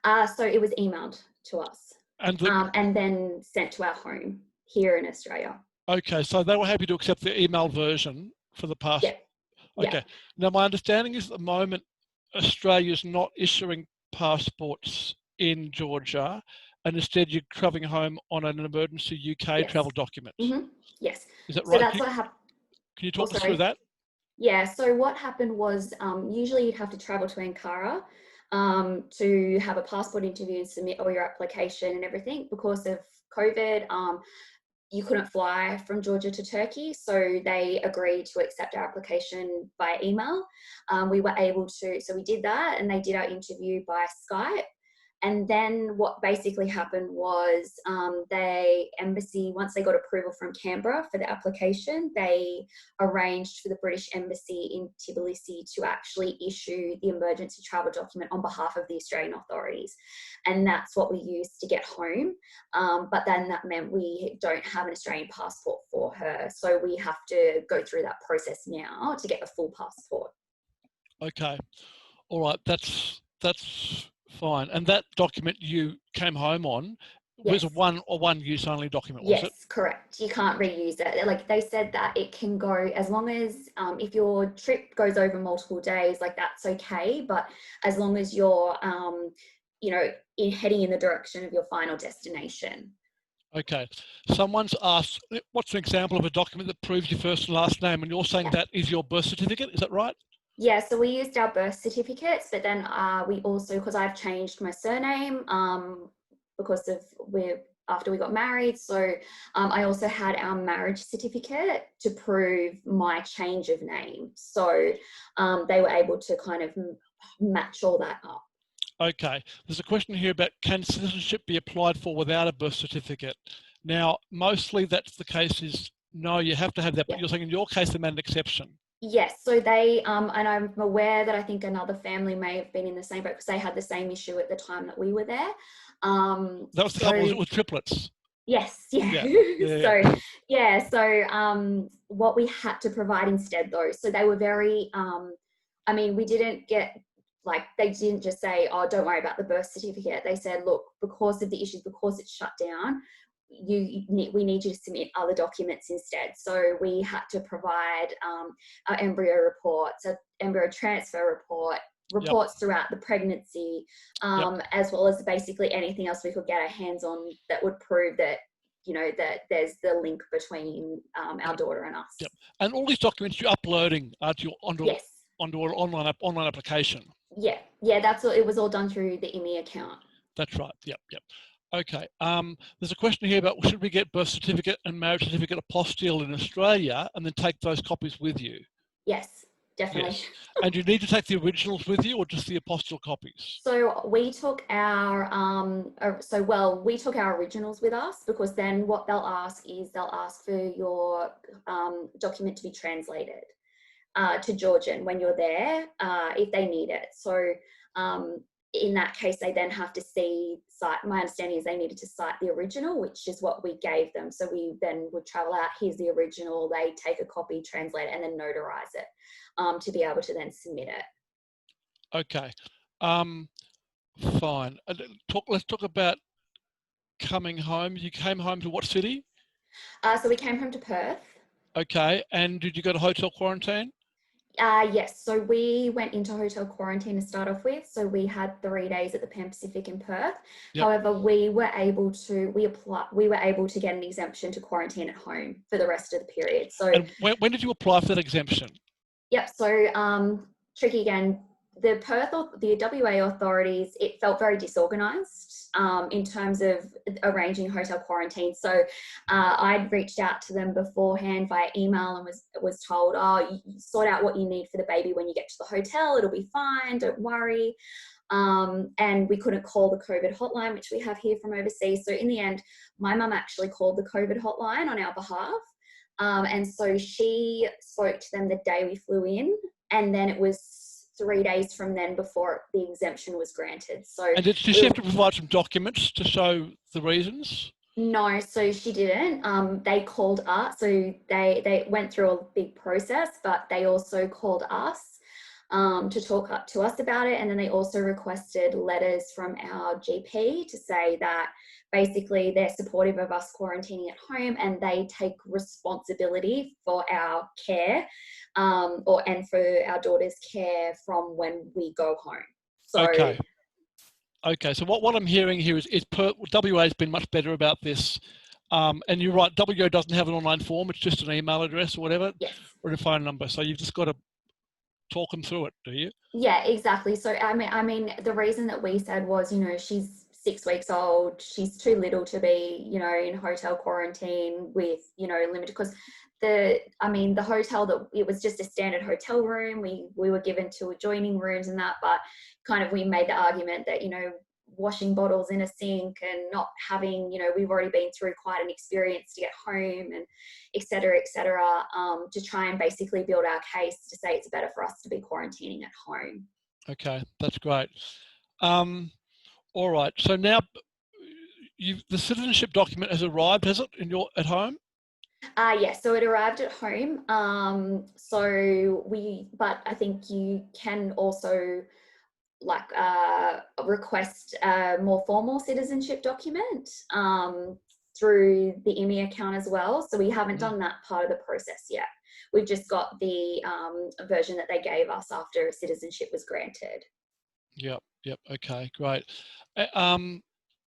So it was emailed to us and then sent to our home here in Australia. Okay, so they were happy to accept the email version for the passport. Yeah. Okay. Now, my understanding is at the moment, Australia's not issuing passports in Georgia, and instead you're travelling home on an emergency UK travel document. Yes. Is that so right? That's what happened. Can you talk us through that? Yeah, so what happened was usually you'd have to travel to Ankara to have a passport interview and submit all your application and everything. Because of COVID, you couldn't fly from Georgia to Turkey, so they agreed to accept our application by email. We were able to, so we did that, and they did our interview by Skype. And then what basically happened was embassy, once they got approval from Canberra for the application, they arranged for the British Embassy in Tbilisi to actually issue the emergency travel document on behalf of the Australian authorities. And that's what we used to get home. But then that meant we don't have an Australian passport for her. So we have to go through that process now to get the full passport. Okay. All right. That's fine. And that document you came home on was a one use only document, was it? Yes, correct. You can't reuse it. Like they said that it can go as long as if your trip goes over multiple days, like that's okay. But as long as you're, heading in the direction of your final destination. Okay. Someone's asked, what's an example of a document that proves your first and last name? And you're saying that is your birth certificate, is that right? Yeah, so we used our birth certificates, but then we also, because I've changed my surname because of after we got married, so I also had our marriage certificate to prove my change of name. So they were able to kind of match all that up. Okay, there's a question here about can citizenship be applied for without a birth certificate? Now, mostly that's the case is no, you have to have that, but you're saying in your case they made an exception. Yes, so they, and I'm aware that I think another family may have been in the same boat because they had the same issue at the time that we were there. That was the couple with triplets. Yes, yeah. So what we had to provide instead though, so they were very, we didn't get, like, they didn't just say, oh, don't worry about the birth certificate. They said, look, because of the issues, because it's shut down, we need you to submit other documents instead. So we had to provide our embryo reports, an embryo transfer reports throughout the pregnancy, as well as basically anything else we could get our hands on that would prove that, that there's the link between our daughter and us. Yep. And all these documents you're uploading onto an online application. Yeah, that's all. It was all done through the IMI account. That's right. Yep. Okay. There's a question here about should we get birth certificate and marriage certificate apostille in Australia and then take those copies with you? Yes, definitely. Yes. And you need to take the originals with you or just the apostille copies? So we took our we took our originals with us, because then what they'll ask for your document to be translated to Georgian when you're there, if they need it. So in that case, they then have to my understanding is they needed to cite the original, which is what we gave them. So we then would travel out, here's the original, they take a copy, translate it, and then notarize it to be able to then submit it. Okay, fine. Let's talk about coming home. You came home to what city? So we came home to Perth. Okay, and did you go to hotel quarantine? Yes, so we went into hotel quarantine to start off with. So we had 3 days at the Pan Pacific in Perth. Yep. However, we were able to get an exemption to quarantine at home for the rest of the period. So and when did you apply for that exemption? Yep. So tricky again. the WA authorities, it felt very disorganised in terms of arranging hotel quarantine. So I'd reached out to them beforehand via email and was told, oh, you sort out what you need for the baby when you get to the hotel. It'll be fine. Don't worry. And we couldn't call the COVID hotline, which we have here from overseas. So in the end, my mum actually called the COVID hotline on our behalf. And so she spoke to them the day we flew in, and then it was 3 days from then before the exemption was granted. So, and did she have to provide some documents to show the reasons? No, so she didn't. They called us, so they went through a big process, but they also called us to talk up to us about it. And then they also requested letters from our GP to say that basically they're supportive of us quarantining at home and they take responsibility for our care and for our daughter's care from when we go home. So, Okay, so what I'm hearing here is WA has been much better about this. And you're right, WA doesn't have an online form, it's just an email address or whatever, yes, or a phone number. So you've just got to talk them through it, do you? Yeah, exactly. So I mean, the reason that we said was, she's 6 weeks old, she's too little to be, in hotel quarantine with, limited, because the hotel that it was just a standard hotel room. We were given 2 adjoining rooms and that, but kind of we made the argument that, washing bottles in a sink and not having, we've already been through quite an experience to get home and et cetera, to try and basically build our case to say it's better for us to be quarantining at home. Okay, that's great. All right, so now the citizenship document has arrived, has it, at home? Yes, so it arrived at home. But I think you can also request a more formal citizenship document through the IMI account as well. So we haven't done that part of the process yet. We've just got the version that they gave us after citizenship was granted. Yep, okay, great.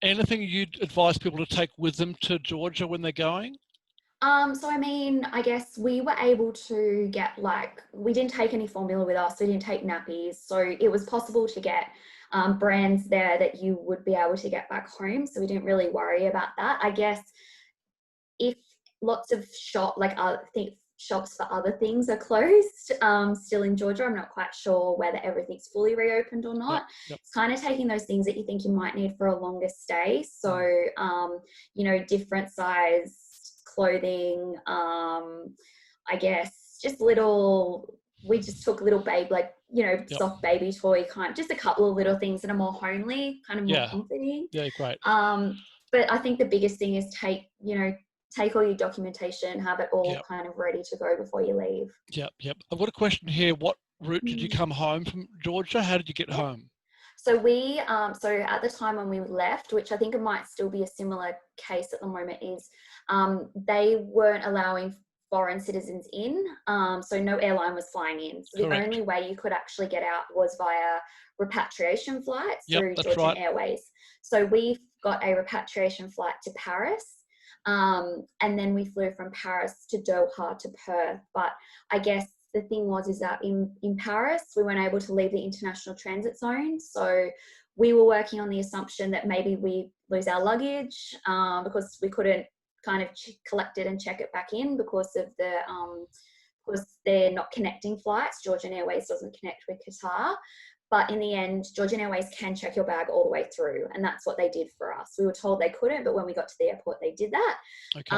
Anything you'd advise people to take with them to Georgia when they're going? So I guess we were able to get we didn't take any formula with us, we didn't take nappies. So it was possible to get brands there that you would be able to get back home. So we didn't really worry about that. I guess if lots of shops for other things are closed still in Georgia, I'm not quite sure whether everything's fully reopened or not. Yep. It's kind of taking those things that you think you might need for a longer stay. So, different size clothing, I guess just we just took little baby, soft baby toy just a couple of little things that are more homely, kind of more comforting. Yeah, great. But I think the biggest thing is take all your documentation, have it all kind of ready to go before you leave. Yep. I've got a question here. What route did you come home from Georgia? How did you get home? So we, so at the time when we left, which I think it might still be a similar case at the moment, is they weren't allowing foreign citizens in. So no airline was flying in. So the only way you could actually get out was via repatriation flights through Georgian Airways. So we got a repatriation flight to Paris. And then we flew from Paris to Doha to Perth. But I guess the thing is that in Paris, we weren't able to leave the international transit zone. So we were working on the assumption that maybe we lose our luggage because we couldn't kind of collect it and check it back in because of because they're not connecting flights. Georgian Airways doesn't connect with Qatar. But in the end, Georgian Airways can check your bag all the way through. And that's what they did for us. We were told they couldn't, but when we got to the airport, they did that. Okay.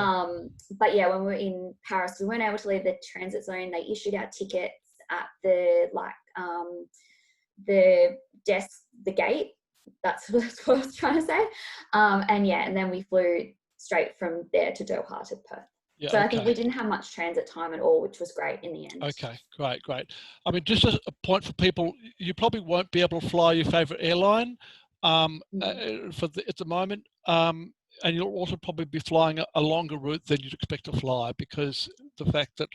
But yeah, when we were in Paris, we weren't able to leave the transit zone. They issued our tickets at the desk, the gate. That's what I was trying to say. And then we flew straight from there to Doha to Perth. Yeah, so I think we didn't have much transit time at all, which was great in the end. Okay, great. I mean, just as a point for people, you probably won't be able to fly your favourite airline at the moment, and you'll also probably be flying a longer route than you'd expect to fly because the fact that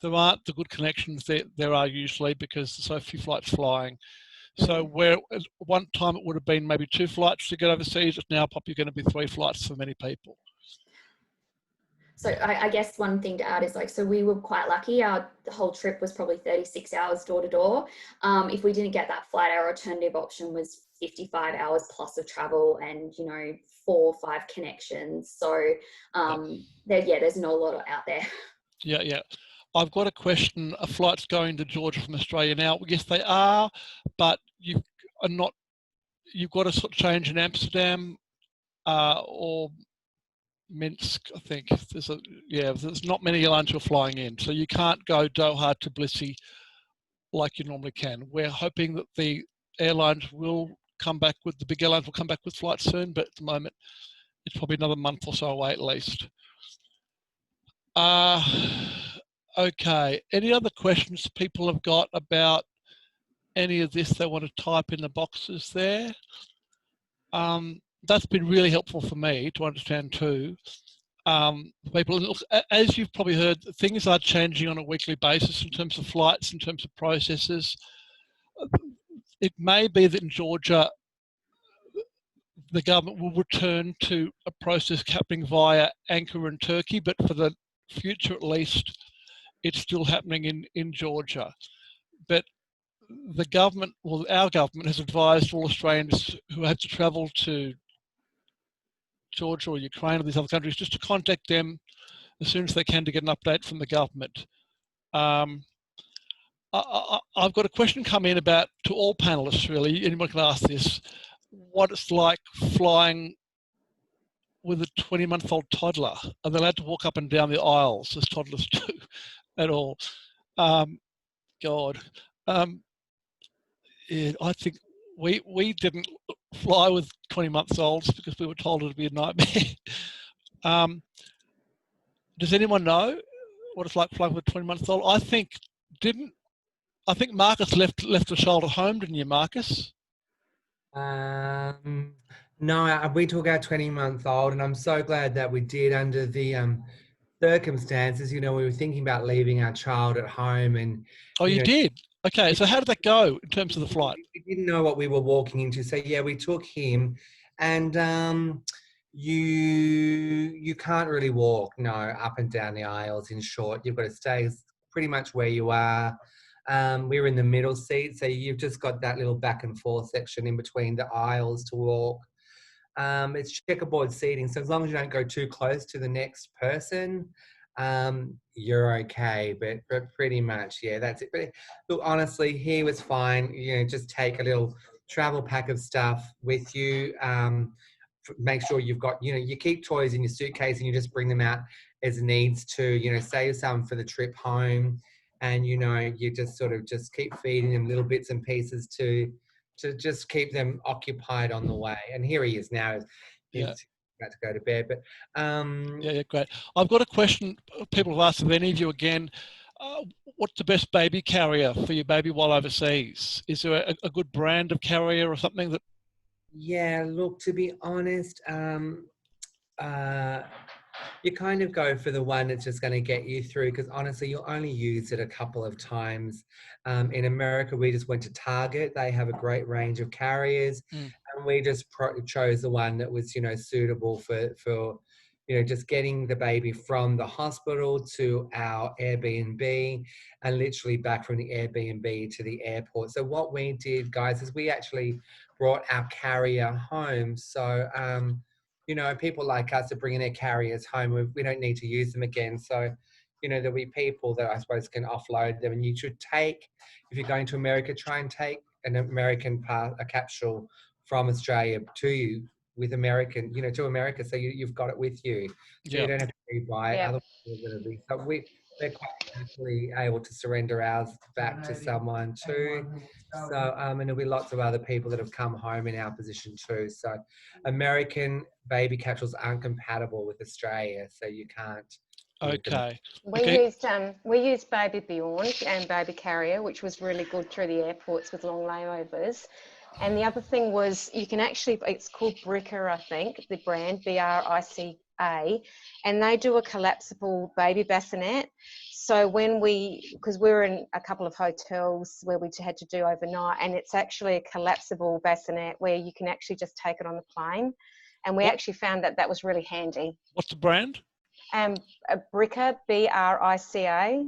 there aren't the good connections there are usually because there's so few flights flying. So where at one time it would have been maybe 2 flights to get overseas, it's now probably going to be 3 flights for many people. So I guess one thing to add is so we were quite lucky. The whole trip was probably 36 hours door to door. If we didn't get that flight, our alternative option was 55 hours plus of travel and, 4 or 5 connections. So there's not a lot out there. Yeah. I've got a question. A flight's going to Georgia from Australia now. Yes, they are, but you've got to sort of change in Amsterdam or Minsk, I think. There's not many airlines who are flying in, so you can't go Doha to Tbilisi like you normally can. We're hoping that the airlines will come back with, the big airlines will come back with flights soon, but at the moment it's probably another month or so away at least. Okay, any other questions people have got about any of this they want to type in the boxes there? That's been really helpful for me to understand too. People, as you've probably heard, things are changing on a weekly basis in terms of flights, in terms of processes. It may be that in Georgia, the government will return to a process happening via Ankara and Turkey, but for the future at least, it's still happening in Georgia. But the government, well, our government has advised all Australians who have to travel to Georgia or Ukraine or these other countries just to contact them as soon as they can to get an update from the government. I've got a question come in about, to all panelists really, anyone can ask this, what it's like flying with a 20-month-old toddler. Are they allowed to walk up and down the aisles as toddlers do at all? Yeah, I think we didn't fly with 20-month-olds because we were told it would be a nightmare. Does anyone know what it's like flying with a 20-month-old? I think Marcus left a child at home, didn't you, Marcus? No, we took our 20-month-old, and I'm so glad that we did under the circumstances. We were thinking about leaving our child at home, and you did. Okay, so how did that go in terms of the flight? We didn't know what we were walking into, so yeah, we took him, and you can't really walk, no, up and down the aisles. In short, you've got to stay pretty much where you are. We were in the middle seat, so you've just got that little back and forth section in between the aisles to walk. It's checkerboard seating, so as long as you don't go too close to the next person, you're okay. But pretty much, yeah, that's it. But look, honestly, he was fine. Just take a little travel pack of stuff with you. Make sure you've got, you keep toys in your suitcase and you just bring them out as needs to, save some for the trip home. And, you just sort of just keep feeding them little bits and pieces to just keep them occupied on the way. And here he is now. He's about to go to bed. But yeah, great. I've got a question people have asked of any of you again. What's the best baby carrier for your baby while overseas? Is there a good brand of carrier or something that? Yeah, look, to be honest, you kind of go for the one that's just going to get you through, because honestly, you'll only use it a couple of times. In America, we just went to Target. They have a great range of carriers, and we just chose the one that was, suitable for just getting the baby from the hospital to our Airbnb and literally back from the Airbnb to the airport. So what we did, guys, is we actually brought our carrier home. So, people like us are bringing their carriers home. We don't need to use them again. So, there'll be people that I suppose can offload them. And you should take, if you're going to America, try and take an American a capsule from Australia to you with American, to America. So you've got it with you. So you don't have to buy it. Otherwise, so we're quite happily able to surrender ours back to someone too. So, and there'll be lots of other people that have come home in our position too. So American baby capsules aren't compatible with Australia, so you can't. Okay. We used Baby Beyond and Baby Carrier, which was really good through the airports with long layovers. And the other thing was you can actually, it's called Brica, I think, the brand, BRICA, and they do a collapsible baby bassinet. So because we were in a couple of hotels where we had to do overnight, and it's actually a collapsible bassinet where you can actually just take it on the plane. And we actually found that was really handy. What's the brand? Brica, B-R-I-C-A.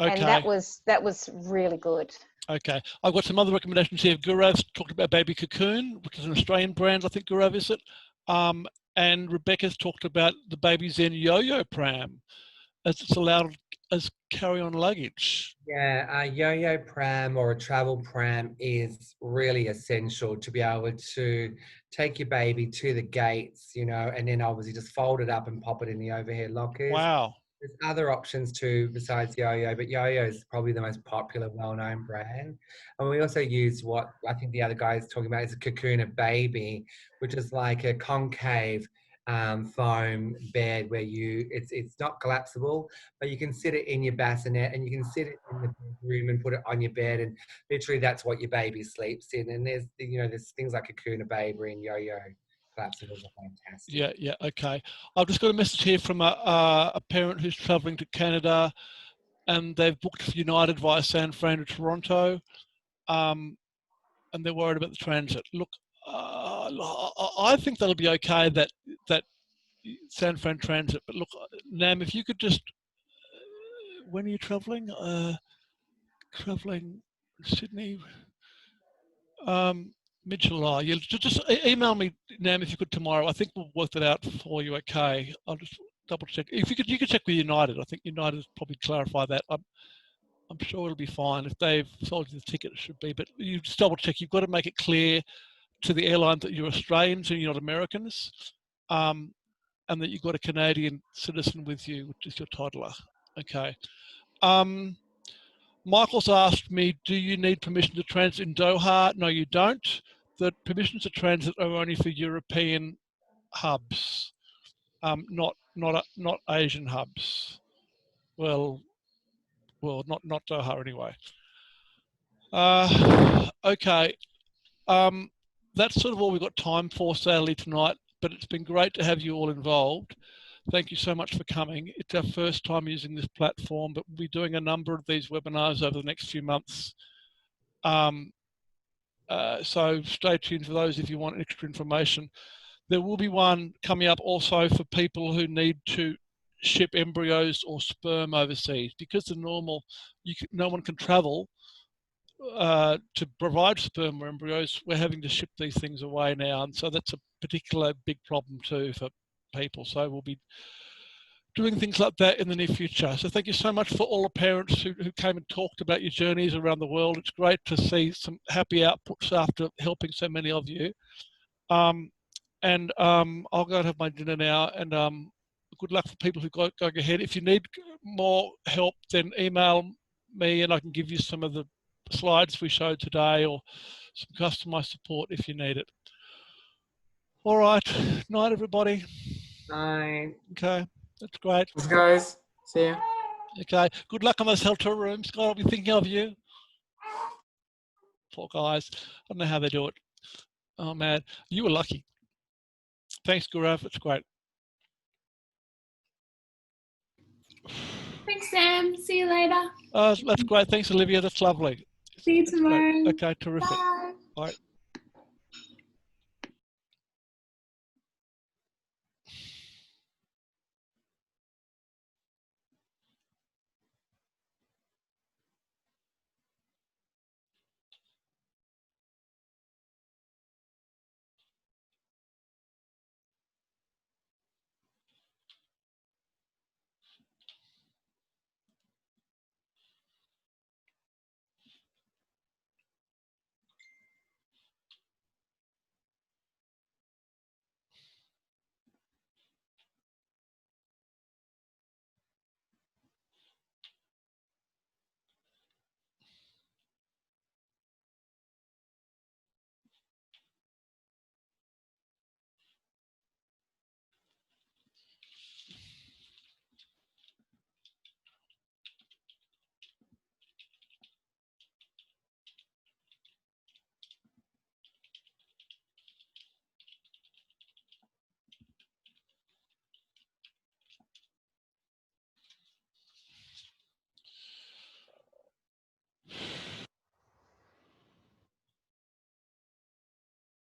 Okay. And that was really good. Okay. I've got some other recommendations here. Gurav's talked about Baby Cocoon, which is an Australian brand, I think Gurav is it. And Rebecca's talked about the Baby Zen Yo-Yo pram, as it's allowed as carry-on luggage. Yeah, a yo-yo pram or a travel pram is really essential to be able to take your baby to the gates, you know, and then obviously just fold it up and pop it in the overhead lockers. Wow. There's other options too besides Yo-Yo, but Yo-Yo is probably the most popular, well-known brand. And we also use what I think the other guy is talking about is a Cocoona Baby, which is like a concave foam bed where it's not collapsible, but you can sit it in your bassinet and you can sit it in the room and put it on your bed, and literally that's what your baby sleeps in. And there's things like Cocoona Baby and Yo-Yo collapsibles are fantastic. Yeah, okay. I've just got a message here from a parent who's traveling to Canada, and they've booked United via San Fran to Toronto, and they're worried about the transit. Look, I think that'll be okay, that San Fran transit. But look, Nam, if you could just, when are you traveling? Traveling Sydney, mid-July. Yeah, just email me, Nam, if you could tomorrow. I think we'll work that out for you. Okay, I'll just double check. If you could check with United. I think United has probably clarify that. I'm sure it'll be fine. If they've sold you the ticket, it should be. But you just double check. You've got to make it clear to the airline that you're Australians and you're not Americans, and that you've got a Canadian citizen with you, which is your toddler. Okay. Michael's asked me, do you need permission to transit in Doha? No, you don't. The permissions to transit are only for European hubs, not Asian hubs. Well, not Doha anyway. Okay. That's sort of all we've got time for, sadly, tonight, but it's been great to have you all involved. Thank you so much for coming. It's our first time using this platform, but we'll be doing a number of these webinars over the next few months. So stay tuned for those if you want extra information. There will be one coming up also for people who need to ship embryos or sperm overseas, because the normal, no one can travel to provide sperm or embryos. We're having to ship these things away now, and so that's a particular big problem too for people. So we'll be doing things like that in the near future. So thank you so much for all the parents who came and talked about your journeys around the world. It's great to see some happy outputs after helping so many of you. I'll go and have my dinner now, and good luck for people who go ahead. If you need more help, then email me and I can give you some of the slides we showed today or some customized support if you need it. All right. Night, everybody. Bye. Okay. That's great. Thanks, guys. See ya. Okay. Good luck on those hotel rooms. God, I'll be thinking of you. Poor guys. I don't know how they do it. Oh, man. You were lucky. Thanks, Gaurav. It's great. Thanks, Sam. See you later. That's great. Thanks, Olivia. That's lovely. See you tomorrow. Okay, terrific. Bye. Bye.